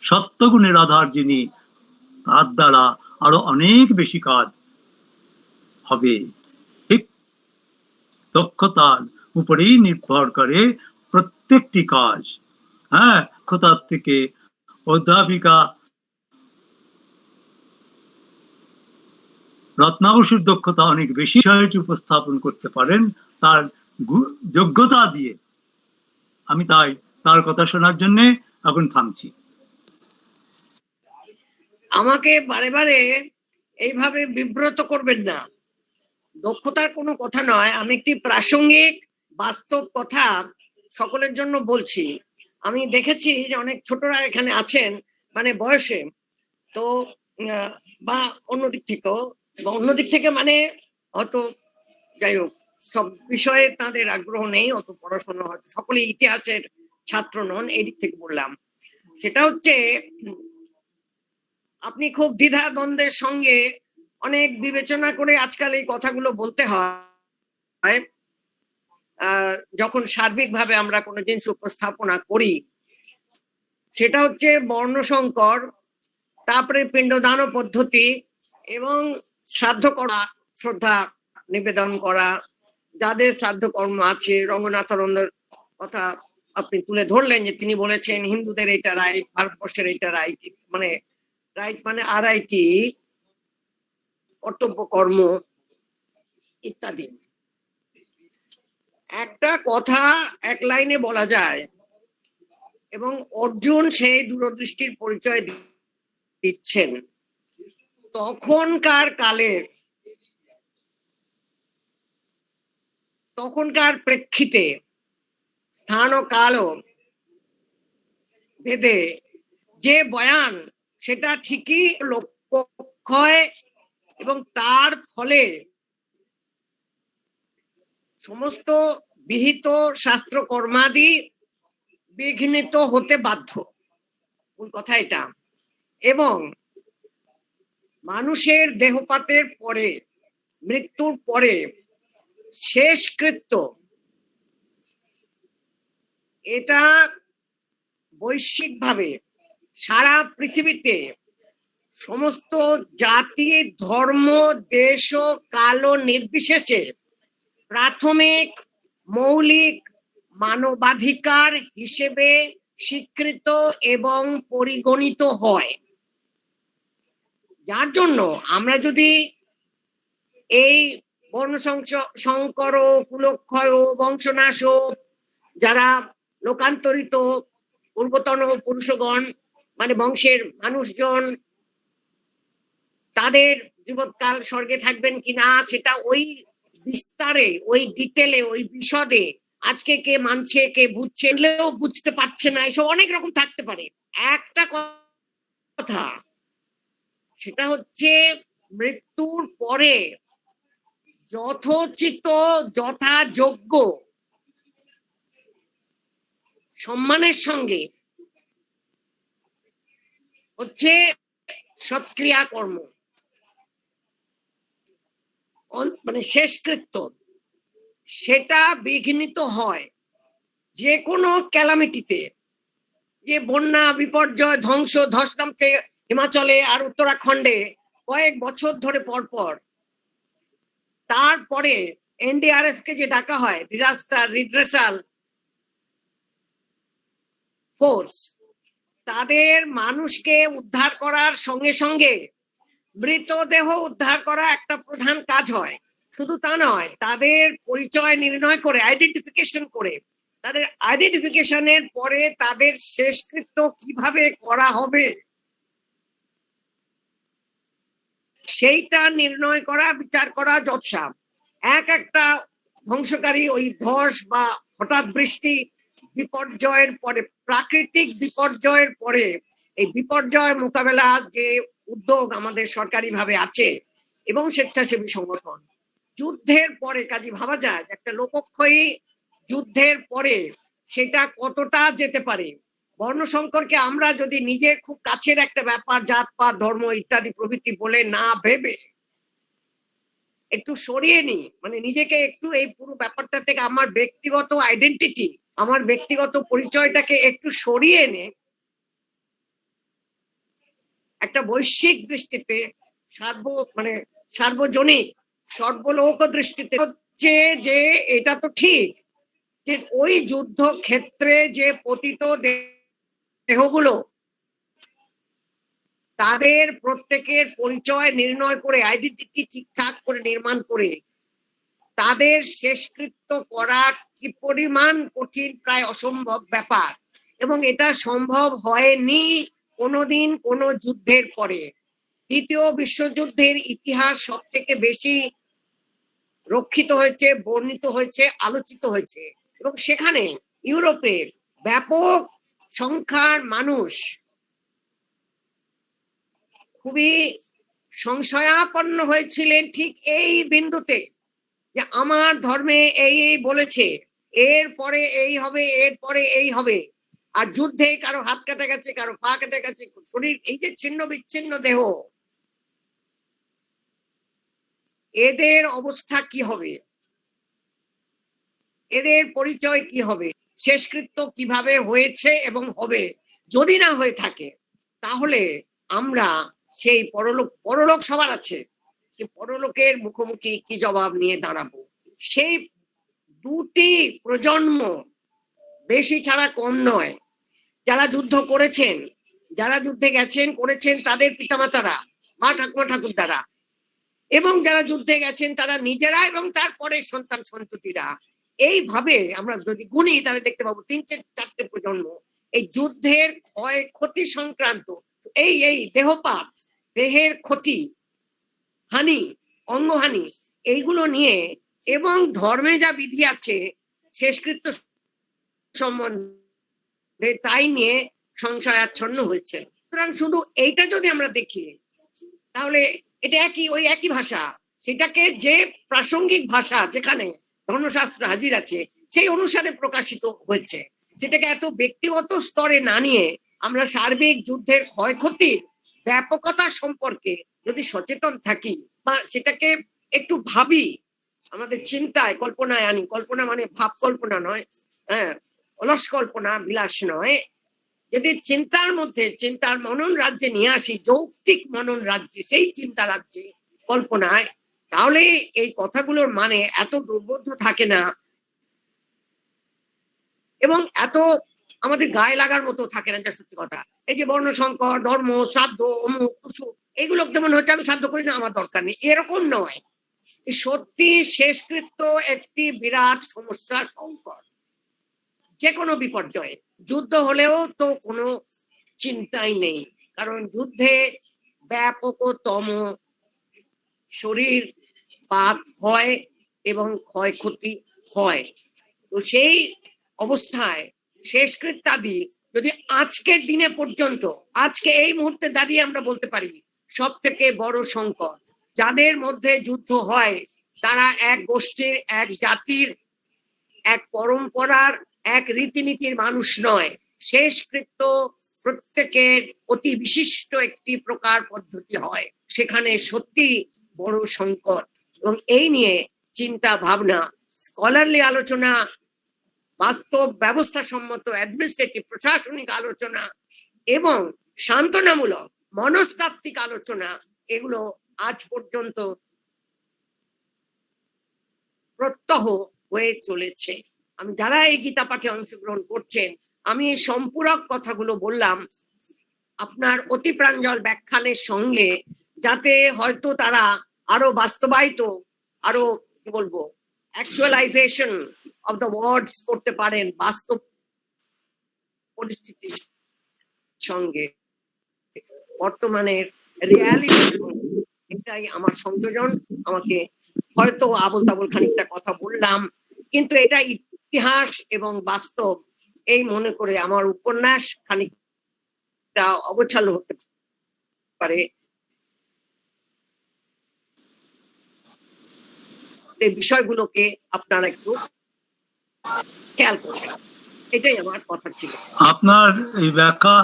সত্যগুণের আধার যিনি, তার দ্বারা আরো অনেক বেশি কাজ হবে। ঠিক দক্ষতার উপরেই নির্ভর করে প্রত্যেকটি কাজ। হ্যাঁ, দক্ষতার থেকে অধ্যাপিকা রত্না বসুর দক্ষতা অনেক বেশি বিষয়টি উপস্থাপন করতে পারেন তার যোগ্যতা দিয়ে। আমি তাই তার কথা শোনার জন্য এখন থামছি। আমাকে বারে বারে এইভাবে বিব্রত করবেন না। দক্ষতার কোনো কথা নয়, আমি একটি প্রাসঙ্গিক বাস্তব কথা সকলের জন্য বলছি। আমি দেখেছি যে অনেক ছোটরা এখানে আছেন, মানে বয়সে তো, বা অন্যদিক থেকে মানে হয়তো, যাই হোক, সব বিষয়ে তাদের আগ্রহ নেই, অত পড়াশোনা হয়তো সকলে ইতিহাসের ছাত্র নন, এই দিক থেকে বললাম। সেটা হচ্ছে, আপনি খুব দ্বিধা দ্বন্দ্বের সঙ্গে অনেক বিবেচনা করে আজকাল এই কথাগুলো বলতে হয়। যখন সার্বিকভাবে আমরা কোনো জিনিস উপস্থাপনা করি, সেটা হচ্ছে বর্ণসংকর, তারপরে পিণ্ডদান পদ্ধতি এবং শ্রাদ্ধ করা, শ্রদ্ধা নিবেদন করা, যাদের শ্রাদ্ধ কর্ম আছে, রঙ্গনাথানন্দের কথা আপনি তুলে ধরলেন যে তিনি বলেছেন হিন্দুদের এটা রাইট, ভারতবর্ষের এটা রাইট, মানে রাইট মানে আরআইটি, কর্তব্য কর্ম ইত্যাদি। একটা কথা এক লাইনে বলা যায়, এবং অর্জুন সেই দূরদৃষ্টির পরিচয় দিচ্ছেন। তখনকার প্রেক্ষিতে স্থান ও কাল ভেদে যে বয়ান, সেটা ঠিকই লোকক্ষয় এবং তার ফলে সমস্ত বিহিত শাস্ত্র কর্মাদি বিঘ্নিত হতে বাধ্য, মূল কথা এটা। এবং মানুষের দেহপাতের পরে, মৃত্যুর পরে শেষকৃত্য, এটা বৈশ্বিকভাবে সারা পৃথিবীতে সমস্ত জাতি, ধর্ম, দেশ ও কাল নির্বিশেষে প্রাথমিক মৌলিক মানবাধিকার হিসেবে স্বীকৃত এবং পরিগণিত হয়। যার জন্য আমরা যদি এই বর্ণ সংকর, কুলক্ষয়, বংশনাশ, যারা লোকান্তরিত পূর্বতন পুরুষগণ, মানে বংশের মানুষজন, তাদের জীবৎকাল স্বর্গে থাকবেন কিনা, সেটা ওই বিস্তারে, ওই ডিটেলে, ওই বিশদে আজকে কে মানছে, কে বুঝছে, বুঝতে পারছে না, এসব অনেক রকম থাকতে পারে। একটা কথা, সেটা হচ্ছে মৃত্যুর পরে যথোচিত, যথাযোগ্য সম্মানের সঙ্গে হচ্ছে সৎক্রিয়া কর্ম, মানে শেষকৃত্য, সেটা বিঘ্নিত হয় যে কোনো ক্যালামিটিতে। যে বন্যা, বিপর্যয়, ধ্বংস, ধস নামছে হিমাচলে আর উত্তরাখণ্ডে কয়েক বছর ধরে পরপর, তারপরে এনডিআরএফ কে যে ডাকা হয়, ডিজাস্টার রিড্রেসাল ফোর্স, তাদের মানুষকে উদ্ধার করার সঙ্গে সঙ্গে মৃতদেহ উদ্ধার করা একটা প্রধান কাজ হয়। শুধু তা নয়, তাদের পরিচয় নির্ণয় করে, আইডেন্টিফিকেশন করে, তাদের আইডেন্টিফিকেশনের পরে তাদের শেষকৃত্য কিভাবে করা হবে সেইটা নির্ণয় করা, বিচার করা যৎসাব। একটা ধ্বংসকারী ওই ধস বা হঠাৎ বৃষ্টি, বিপর্যয়ের পরে, প্রাকৃতিক বিপর্যয়ের পরে এই বিপর্যয় মোকাবেলা যে উদ্যোগ আমাদের সরকারি ভাবে আছে এবং স্বেচ্ছাসেবী সংগঠন, যুদ্ধের পরে কাজে ভাবা যায় একটা লোকক্ষয়ী যুদ্ধের পরে সেটা কতটা যেতে পারে। বর্ণসংকরকে আমরা যদি নিজের খুব কাছের একটা ব্যাপার, জাতপাত, ধর্ম ইত্যাদি প্রভৃতি বলে না ভেবে একটু সরিয়ে নি, মানে নিজেকে একটু এই পুরো ব্যাপারটা থেকে আমার ব্যক্তিগত আইডেন্টিটি, আমার ব্যক্তিগত পরিচয়টাকে একটু সরিয়ে এনে একটা বৈশ্বিক দৃষ্টিতে, মানে সার্বজনীন সর্বলোক দৃষ্টিতে হচ্ছে যে এটা তো ঠিক যে ওই যুদ্ধ ক্ষেত্রে যে পতিত দেহগুলো, তাদের প্রত্যেকের পরিচয় নির্ণয় করে, আইডেন্টিটি ঠিকঠাক করে নির্মাণ করে তাদের শেষকৃত্য করা কি পরিমাণ কঠিন, প্রায় অসম্ভব ব্যাপার। এবং এটা সম্ভব হয়নি কোনোদিন কোনো যুদ্ধের পরে। দ্বিতীয় বিশ্বযুদ্ধের ইতিহাস সব থেকে বেশি রক্ষিত হয়েছে, বর্ণিত হয়েছে, আলোচিত হয়েছে, এবং সেখানে ইউরোপের ব্যাপক সংখ্যার মানুষ খুবই সংশয়াপন্ন হয়েছিলেন ঠিক এই বিন্দুতে যে আমার ধর্মে এই বলেছে, এরপরে এই হবে, এরপরে এই হবে। আর যুদ্ধে কারো হাত কাটা গেছে, কারো পা কেটে গেছে, শরীর এই যে ছিন্ন বিচ্ছিন্ন দেহ, এদের অবস্থা কি হবে, এদের পরিচয় কি হবে, শেষকৃত্য কিভাবে হয়েছে এবং হবে, যদি না হয়ে থাকে তাহলে আমরা সেই পরলোক সবার আছে, সে পরলোকের মুখোমুখি কি জবাব নিয়ে দাঁড়াবো। সেই দুটি প্রজন্ম বেশি ছাড়া কম নয়। যারা যুদ্ধ করেছেন, যারা যুদ্ধে গেছেন করেছেন তাদের পিতামাতারা, মা ঠাকুমা ঠাকুরদারা, এবং যারা যুদ্ধে গেছেন তারা নিজেরা এবং তারপরে সন্তান সন্ততিরা, এইভাবে আমরা যদি গুনি তাহলে দেখতে পাবো 3-4টে প্রজন্ম এই যুদ্ধের ক্ষয় ক্ষতি সংক্রান্ত এই এই দেহপাত, দেহের ক্ষতি, হানি, অঙ্গহানি, এইগুলো নিয়ে এবং ধর্মে যা বিধি আছে শেষকৃত্য সম্বন্ধে তাই নিয়ে সংশয়াচ্ছন্ন হয়েছে। সুতরাং শুধু এইটা যদি আমরা দেখি তাহলে এটা ওই একই ভাষা, সেটাকে যে প্রাসঙ্গিক ভাষা যেখানে ধর্মশাস্ত্র হাজির আছে সেই অনুসারে প্রকাশিত হয়েছে। সেটাকে এত ব্যক্তিগত স্তরে না নিয়ে আমরা সার্বিক যুদ্ধের ক্ষয়ক্ষতির ব্যাপকতা সম্পর্কে যদি সচেতন থাকি বা সেটাকে একটু ভাবি, আমাদের চিন্তায় কল্পনায় আনি, কল্পনা মানে ভাব কল্পনা নয়, অলস কল্পনা বিলাস নয়, যদি চিন্তার মধ্যে চিন্তার মনন রাজ্যে নিয়ে আসি, যৌক্তিক মনন রাজ্যে, সেই চিন্তা রাজ্যে কল্পনায়, তাহলে এই কথাগুলোর মানে এত দুর্বোধ্য থাকে না এবং এত আমাদের গায়ে লাগার মতো থাকে না। যা সত্যি কথা, এই যে বর্ণ সংকর, ধর্ম, শ্রাদ্ধ, অমুক অসুখ, এগুলো যেমন হচ্ছে আমি শ্রাদ্ধ করি না, আমার দরকার নেই, এরকম নয়। সত্যি শেষকৃত্য একটি বিরাট সমস্যা, সংকট, যে কোনো বিপর্যয়ে। যুদ্ধ হলেও তো কোনো চিন্তাই নেই, কারণ যুদ্ধে ব্যাপকতম শরীর পাত হয় এবং ক্ষয়ক্ষতি হয়। তো সেই অবস্থায় শেষকৃত্যাদি যদি আজকের দিনে পর্যন্ত, আজকে এই মুহূর্তে দাঁড়িয়ে আমরা বলতে পারি সব থেকে বড় সংকট, যাদের মধ্যে যুদ্ধ হয় তারা এক গোষ্ঠীর, এক জাতির, এক পরম্পরার, এক রীতিনীতির মানুষ নয়। শেষকৃত্য প্রত্যেকের অতি বিশিষ্ট একটি প্রকার পদ্ধতি হয়, সেখানে সত্যি বড় সংকট। এবং এই নিয়ে চিন্তা ভাবনা, স্কলারলি আলোচনা, বাস্তব ব্যবস্থা সম্মত অ্যাডমিনিস্ট্রেটিভ প্রশাসনিক আলোচনা এবং সান্ত্বনামূলক মনস্তাত্ত্বিক আলোচনা, এগুলো আজ পর্যন্ত প্রত্যহ হয়ে চলেছে। আমি যারা এই গীতা পাঠে অংশগ্রহণ করছেন, আমি এই সম্পূরক কথাগুলো বললাম আপনার অতি প্রাঞ্জল ব্যাখ্যানের সঙ্গে, যাতে হয়তো তারা আরো বাস্তবায়িত, আরো কি বলবো, অ্যাকচুয়ালাইজেশন অফ দ্য ওয়ার্ডস করতে পারেন বাস্তব পরিস্থিতির সঙ্গে, বর্তমানের রিয়ালিটির সঙ্গে। এটাই আমার সংযোজন। আমাকে হয়তো আবল তাবল খানিকটা কথা বললাম, কিন্তু এটা ইতিহাস এবং বাস্তব, এই মনে করে আমার উপন্যাস খানিকটা অগোছালো হতে পারে। এই বিষয়গুলোকে আপনারা একটু খেয়াল করবেন, এটাই আমার কথা ছিল। আপনার এই ব্যাখ্যা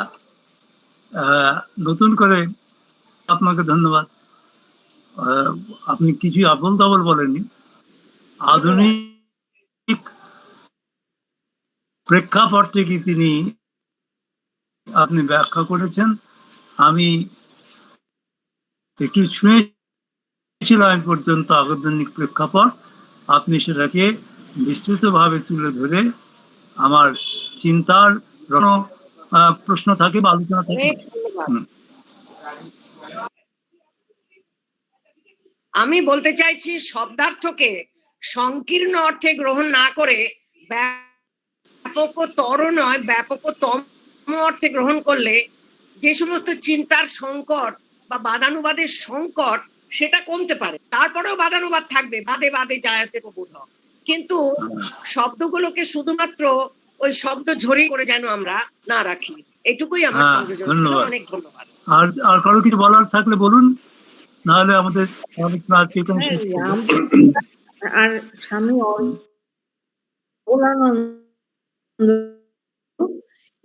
নতুন করে আপনাকে ধন্যবাদ। আপনি কিছু আবল তাবল বলেননি, আধুনিক প্রেক্ষাপট থেকে আপনি ব্যাখ্যা করেছেন। আমি একটু শুনেছিলাম পর্যন্ত আধুনিক প্রেক্ষাপট, আপনি সেটাকে বিস্তৃতভাবে তুলে ধরে আমার চিন্তার প্রশ্ন থাকে বা আলোচনা থাকে। আমি বলতে চাইছি শব্দার্থকে সংকীর্ণ অর্থে গ্রহণ না করে ব্যাপকতর নয়, ব্যাপকতম অর্থে গ্রহণ করলে যে সমস্ত চিন্তার সংকট বা বাদানুবাদের সংকট, সেটা কমতে পারে। তারপরেও বাদানুবাদ থাকবে, বাদে বাদে যায়াতে বোধ, কিন্তু শব্দগুলোকে শুধুমাত্র ওই শব্দ ঝরিয়ে করে যেন আমরা না রাখি, এটুকুই আমার সংযোজন ছিল। অনেক ধন্যবাদ। আর কারো কিছু বলার থাকলে বলুন, নাহলে আমাদের আর স্বামী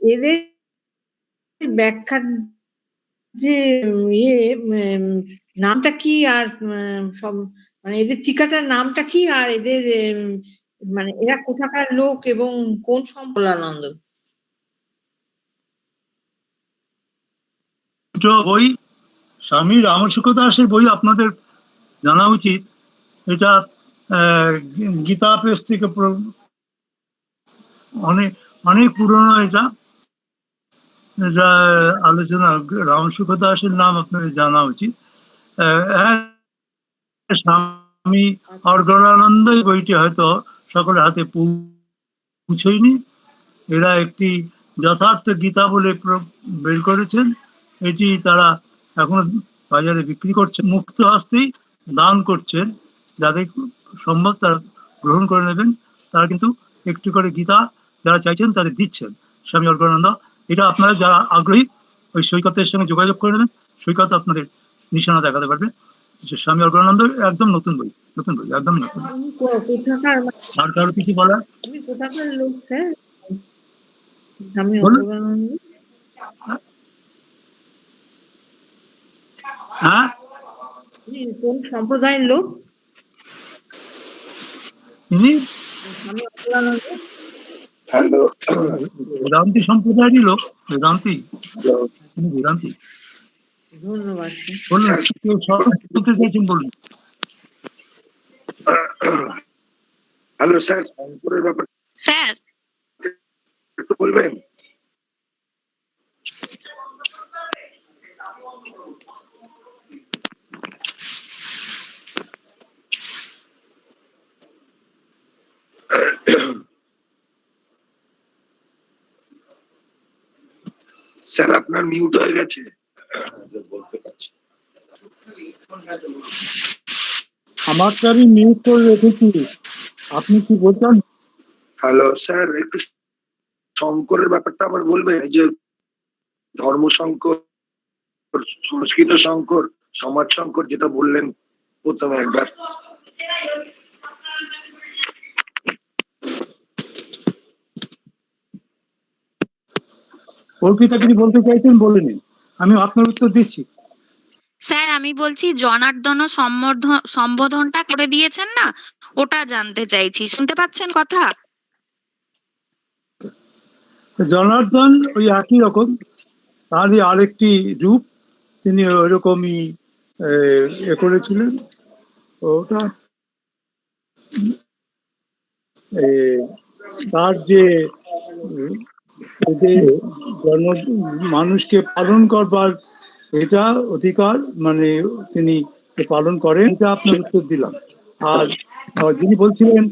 এদের ব্যাখ্যার যে নামটা কি, আর সব মানে এদের টিকাটার নামটা কি, আর এদের মানে এরা কোথাকার লোক এবং কোন সম্পলানন্দ? বই স্বামী রামসুখ দাসের বই আপনাদের জানা উচিত। এটা গীতা প্রেস থেকে অনেক পুরনো এটা এটা আলোচনা। রামসুখ দাসের নাম আপনাদের জানা উচিত। স্বামী অর্গণানন্দ এই বইটি হয়তো সকলের হাতে পৌঁছয়নি। এরা একটি যথার্থ গীতা বলে বের করেছেন। এটি তারা এখনো বাজারে বিক্রি করছে, মুক্ত হস্তেই দান করছেন। যাদের সম্ভব তারা গ্রহণ করে নেবেন। তারা কিন্তু একটু করে গীতা যারা চাইছেন তাদের দিচ্ছেন স্বামী অর্গণানন্দ। এটা আপনারা যারা আগ্রহী ওই সৈকতের সঙ্গে যোগাযোগ করে নেবেন। সৈকত আপনাদের নিশানা দেখাতে পারবে। স্বামী অর্গণানন্দ একদম নতুন বই, নতুন বই, একদম নতুন। আর কারো কিছু বলার? আমি কোথাকার লোক স্যার? স্বামী অর্গণানন্দ হ্যাঁ, কোন সম্প্রদায়ের লোক? তিনি স্বামী অর্গণানন্দ বেদান্তি সম্প্রদায়েরই লোক। বেদান্তি, তিনি বেদান্তি। ধন্যবাদ। বলুন, কেউ সব বলতে চাইছেন বলুন। হ্যালো স্যার, শঙ্করের ব্যাপারে স্যার একটু বলবেন? স্যার আপনার মিউট হয়ে গেছে। বলতে পারছি। আমারটা আমি মিউট করে রেখেছি, আপনি কি বলছেন? হ্যালো স্যার, একটু শঙ্করের ব্যাপারটা আবার বলবেন? এই যে ধর্ম শঙ্কর, সংস্কৃত শঙ্কর, সমাজ শঙ্কর যেটা বললেন প্রথমে একবার। অর্পিতা কিছু বলতে চাইছেন বলেনি, আমি আপনার উত্তর দিচ্ছি। স্যার আমি বলছি জনার্দন সম্বোধনটা করে দিয়েছেন না, ওটা জানতে চাইছি। শুনতে পাচ্ছেন কথা? জনার্দন ওই একই রকম, তারই আরেকটি রূপ। তিনি ওইরকমই এ করেছিলেন। ওটা তার যে মানুষকে পালন করবার এটা অধিকার, মানে তিনি পালন করেন, এটা আপনার উত্তর দিলাম। আর যিনি বলছিলেন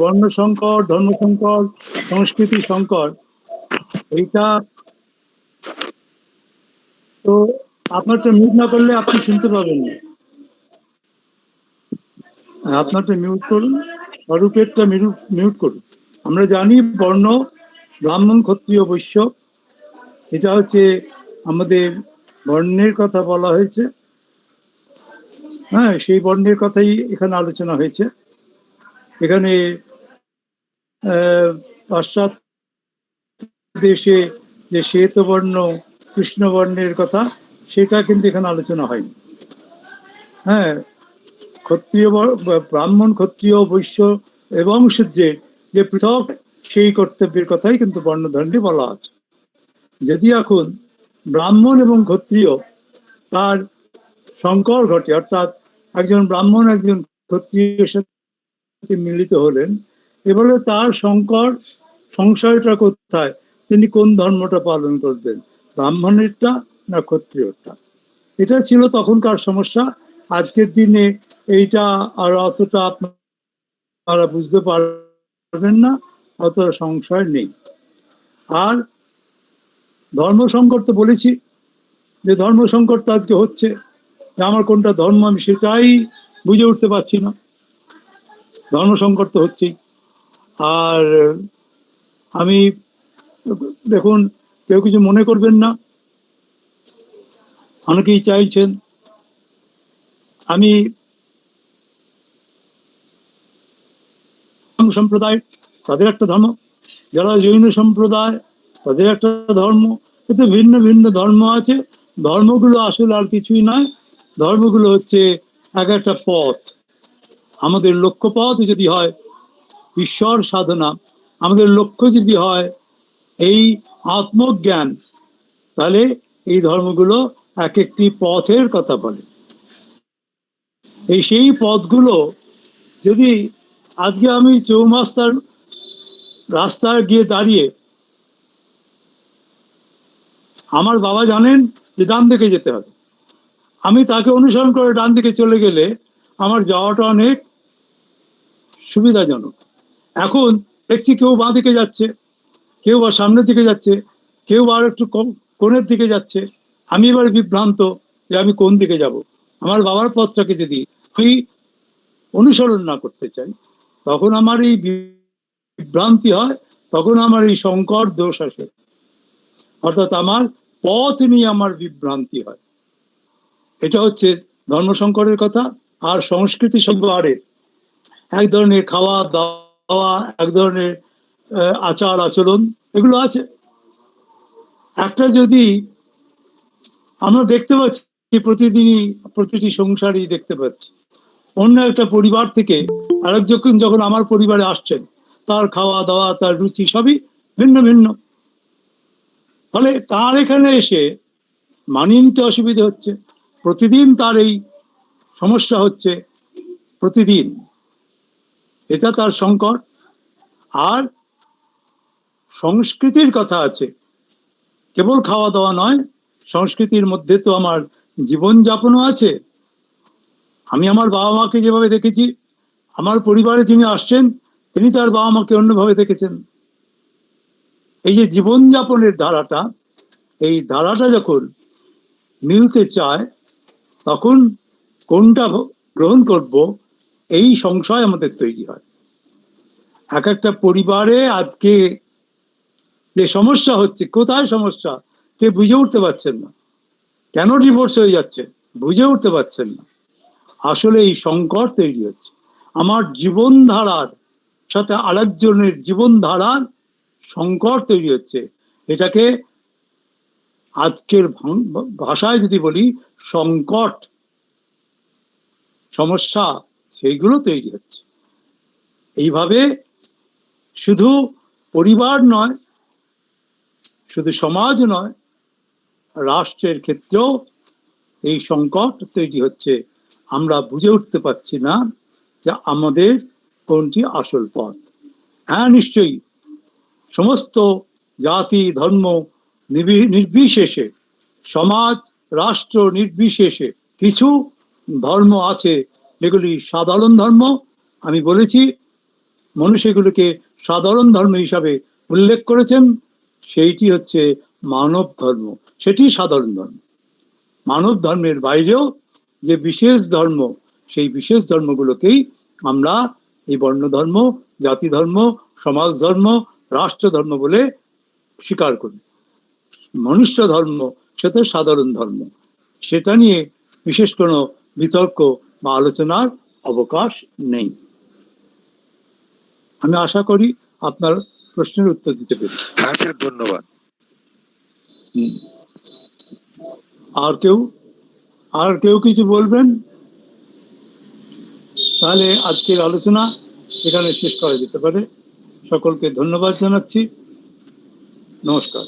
বর্ণ সংকর, ধর্ম সংকর, সংস্কৃতি সংকর, এইটা তো আপনারটা মিউট না করলে আপনি শুনতে পাবেন না। আপনারটা মিউট করুন, অরূপেরটা মিউট করুন। আমরা জানি বর্ণ, ব্রাহ্মণ, ক্ষত্রিয়, বৈশ্য, এটা হচ্ছে আমাদের বর্ণের কথা বলা হয়েছে। হ্যাঁ, সেই বর্ণের কথাই এখানে আলোচনা হয়েছে। এখানে পাশ্চাত্য দেশে যে শ্বেতবর্ণ, কৃষ্ণবর্ণের কথা, সেটা কিন্তু এখানে আলোচনা হয়নি। হ্যাঁ, ক্ষত্রিয়, ব্রাহ্মণ, ক্ষত্রিয়, বৈশ্য এবং শূদ্রের যে পৃথক, সেই কর্তব্যের কথাই কিন্তু বর্ণধরণে বলা আছে। যদি এখন ব্রাহ্মণ এবং ক্ষত্রিয় তার সংকর ঘটে, অর্থাৎ একজন ব্রাহ্মণ একজন ক্ষত্রিয়ের সাথে মিলিত হলেন, এবারে তার সংশয়টা কোথায়? তিনি কোন ধর্মটা পালন করবেন, ব্রাহ্মণেরটা না ক্ষত্রিয়টা? এটা ছিল তখনকার সমস্যা। আজকের দিনে এইটা আর অতটা আপনারা বুঝতে পারবেন না, অত সংশয় নেই। আর ধর্ম সংকট তো বলেছি যে ধর্ম সংকট তো আজকে হচ্ছে, যে আমার কোনটা ধর্ম আমি সেটাই বুঝে উঠতে পারছি না, ধর্ম সংকট তো হচ্ছেই। আর আমি, দেখুন, কেউ কিছু মনে করবেন না, অনেকেই চাইছেন আমি সম্প্রদায়, তাদের একটা ধর্ম, যারা জৈন সম্প্রদায় তাদের একটা ধর্ম, এতে ভিন্ন ভিন্ন ধর্ম আছে। ধর্মগুলো আসলে আর কিছুই নয়, ধর্মগুলো হচ্ছে এক একটা পথ। আমাদের লক্ষ্যপথ যদি হয় ঈশ্বর সাধনা, আমাদের লক্ষ্য যদি হয় এই আত্মজ্ঞান, তাহলে এই ধর্মগুলো এক একটি পথের কথা বলে। সেই পথগুলো যদি আজকে আমি চৌমাস্তার রাস্তায় গিয়ে দাঁড়িয়ে আমার বাবা জানেন যে ডান দিকে যেতে হবে, আমি তাকে অনুসরণ করে ডান দিকে চলে গেলে আমার যাওয়াটা অনেক সুবিধাজনক। এখন দেখছি কেউ বাঁ দিকে যাচ্ছে, কেউ বা সামনের দিকে যাচ্ছে, কেউ আর একটু কোণের দিকে যাচ্ছে। আমি এবার বিভ্রান্ত যে আমি কোন দিকে যাব। আমার বাবার পথটাকে যদি আমি অনুসরণ না করতে চাই, তখন আমার এই বিভ্রান্তি হয়, তখন আমার এই সংকর দোষ আসে, অর্থাৎ আমার পথ নিয়ে আমার বিভ্রান্তি হয়। এটা হচ্ছে ধর্ম সংকরের কথা। আর সংস্কৃতি সংকরের এক ধরনের খাওয়া দাওয়া, এক ধরনের আচার আচরণ, এগুলো আছে। একটা যদি আমরা দেখতে পাচ্ছি প্রতিদিনই, প্রতিটি সংসারই দেখতে পাচ্ছি, অন্য একটা পরিবার থেকে আরেকজন যখন আমার পরিবারে আসছেন, তার খাওয়া দাওয়া, তার রুচি সবই ভিন্ন ভিন্ন। ফলে তার এখানে এসে মানিয়ে নিতে অসুবিধা হচ্ছে, প্রতিদিন তার এই সমস্যা হচ্ছে, প্রতিদিন। এটা তার সংকট। আর সংস্কৃতির কথা আছে, কেবল খাওয়া দাওয়া নয়, সংস্কৃতির মধ্যে তো আমার জীবনযাপনও আছে। আমি আমার বাবা মাকে যেভাবে দেখেছি, আমার পরিবারে যিনি আসছেন তিনি তার বাবা মাকে অন্যভাবে দেখেছেন। এই যে জীবনযাপনের ধারাটা, এই ধারাটা যখন মিলতে চায়, তখন কোনটা গ্রহণ করব এই সংশয় আমাদের তৈরি হয়। এক একটা পরিবারে আজকে যে সমস্যা হচ্ছে, কোথায় সমস্যা কে বুঝে উঠতে পারছেন না, কেন ডিভোর্স হয়ে যাচ্ছে বুঝে উঠতে পারছেন না। আসলে এই সংকট তৈরি হচ্ছে আমার জীবনধারার সাথে আরেকজনের জীবনধারার সংকট তৈরি হচ্ছে। এটাকে আজকের ভাষায় যদি বলি সংকট, সমস্যা, সেইগুলো তৈরি হচ্ছে। এইভাবে শুধু পরিবার নয়, শুধু সমাজ নয়, রাষ্ট্রের ক্ষেত্রেও এই সংকট তৈরি হচ্ছে। আমরা বুঝে উঠতে পারছি না যে আমাদের কোনটি আসল পথ। হ্যাঁ, নিশ্চয়ই সমস্ত জাতি ধর্ম নির্বিশেষে, সমাজ রাষ্ট্র নির্বিশেষে কিছু ধর্ম আছে যেগুলি সাধারণ ধর্ম। আমি বলেছি মনু সেগুলোকে সাধারণ ধর্ম হিসাবে উল্লেখ করেছেন। সেইটি হচ্ছে মানব ধর্ম, সেটি সাধারণ ধর্ম। মানব ধর্মের বাইরেও যে বিশেষ ধর্ম, সেই বিশেষ ধর্মগুলোকেই আমরা এই বর্ণ ধর্ম, জাতি ধর্ম, সমাজ ধর্ম, রাষ্ট্র ধর্ম বলে স্বীকার করি। মনুষ্য ধর্ম সেটা সাধারণ ধর্ম, সেটা নিয়ে বিশেষ কোনো বিতর্ক বা আলোচনার অবকাশ নেই। আমি আশা করি আপনার প্রশ্নের উত্তর দিতে পেরেছি। হ্যাঁ স্যার, ধন্যবাদ। আর কেউ কিছু বলবেন? তাহলে আজকের আলোচনা এখানে শেষ করা যেতে পারে। সকলকে ধন্যবাদ জানাচ্ছি। নমস্কার।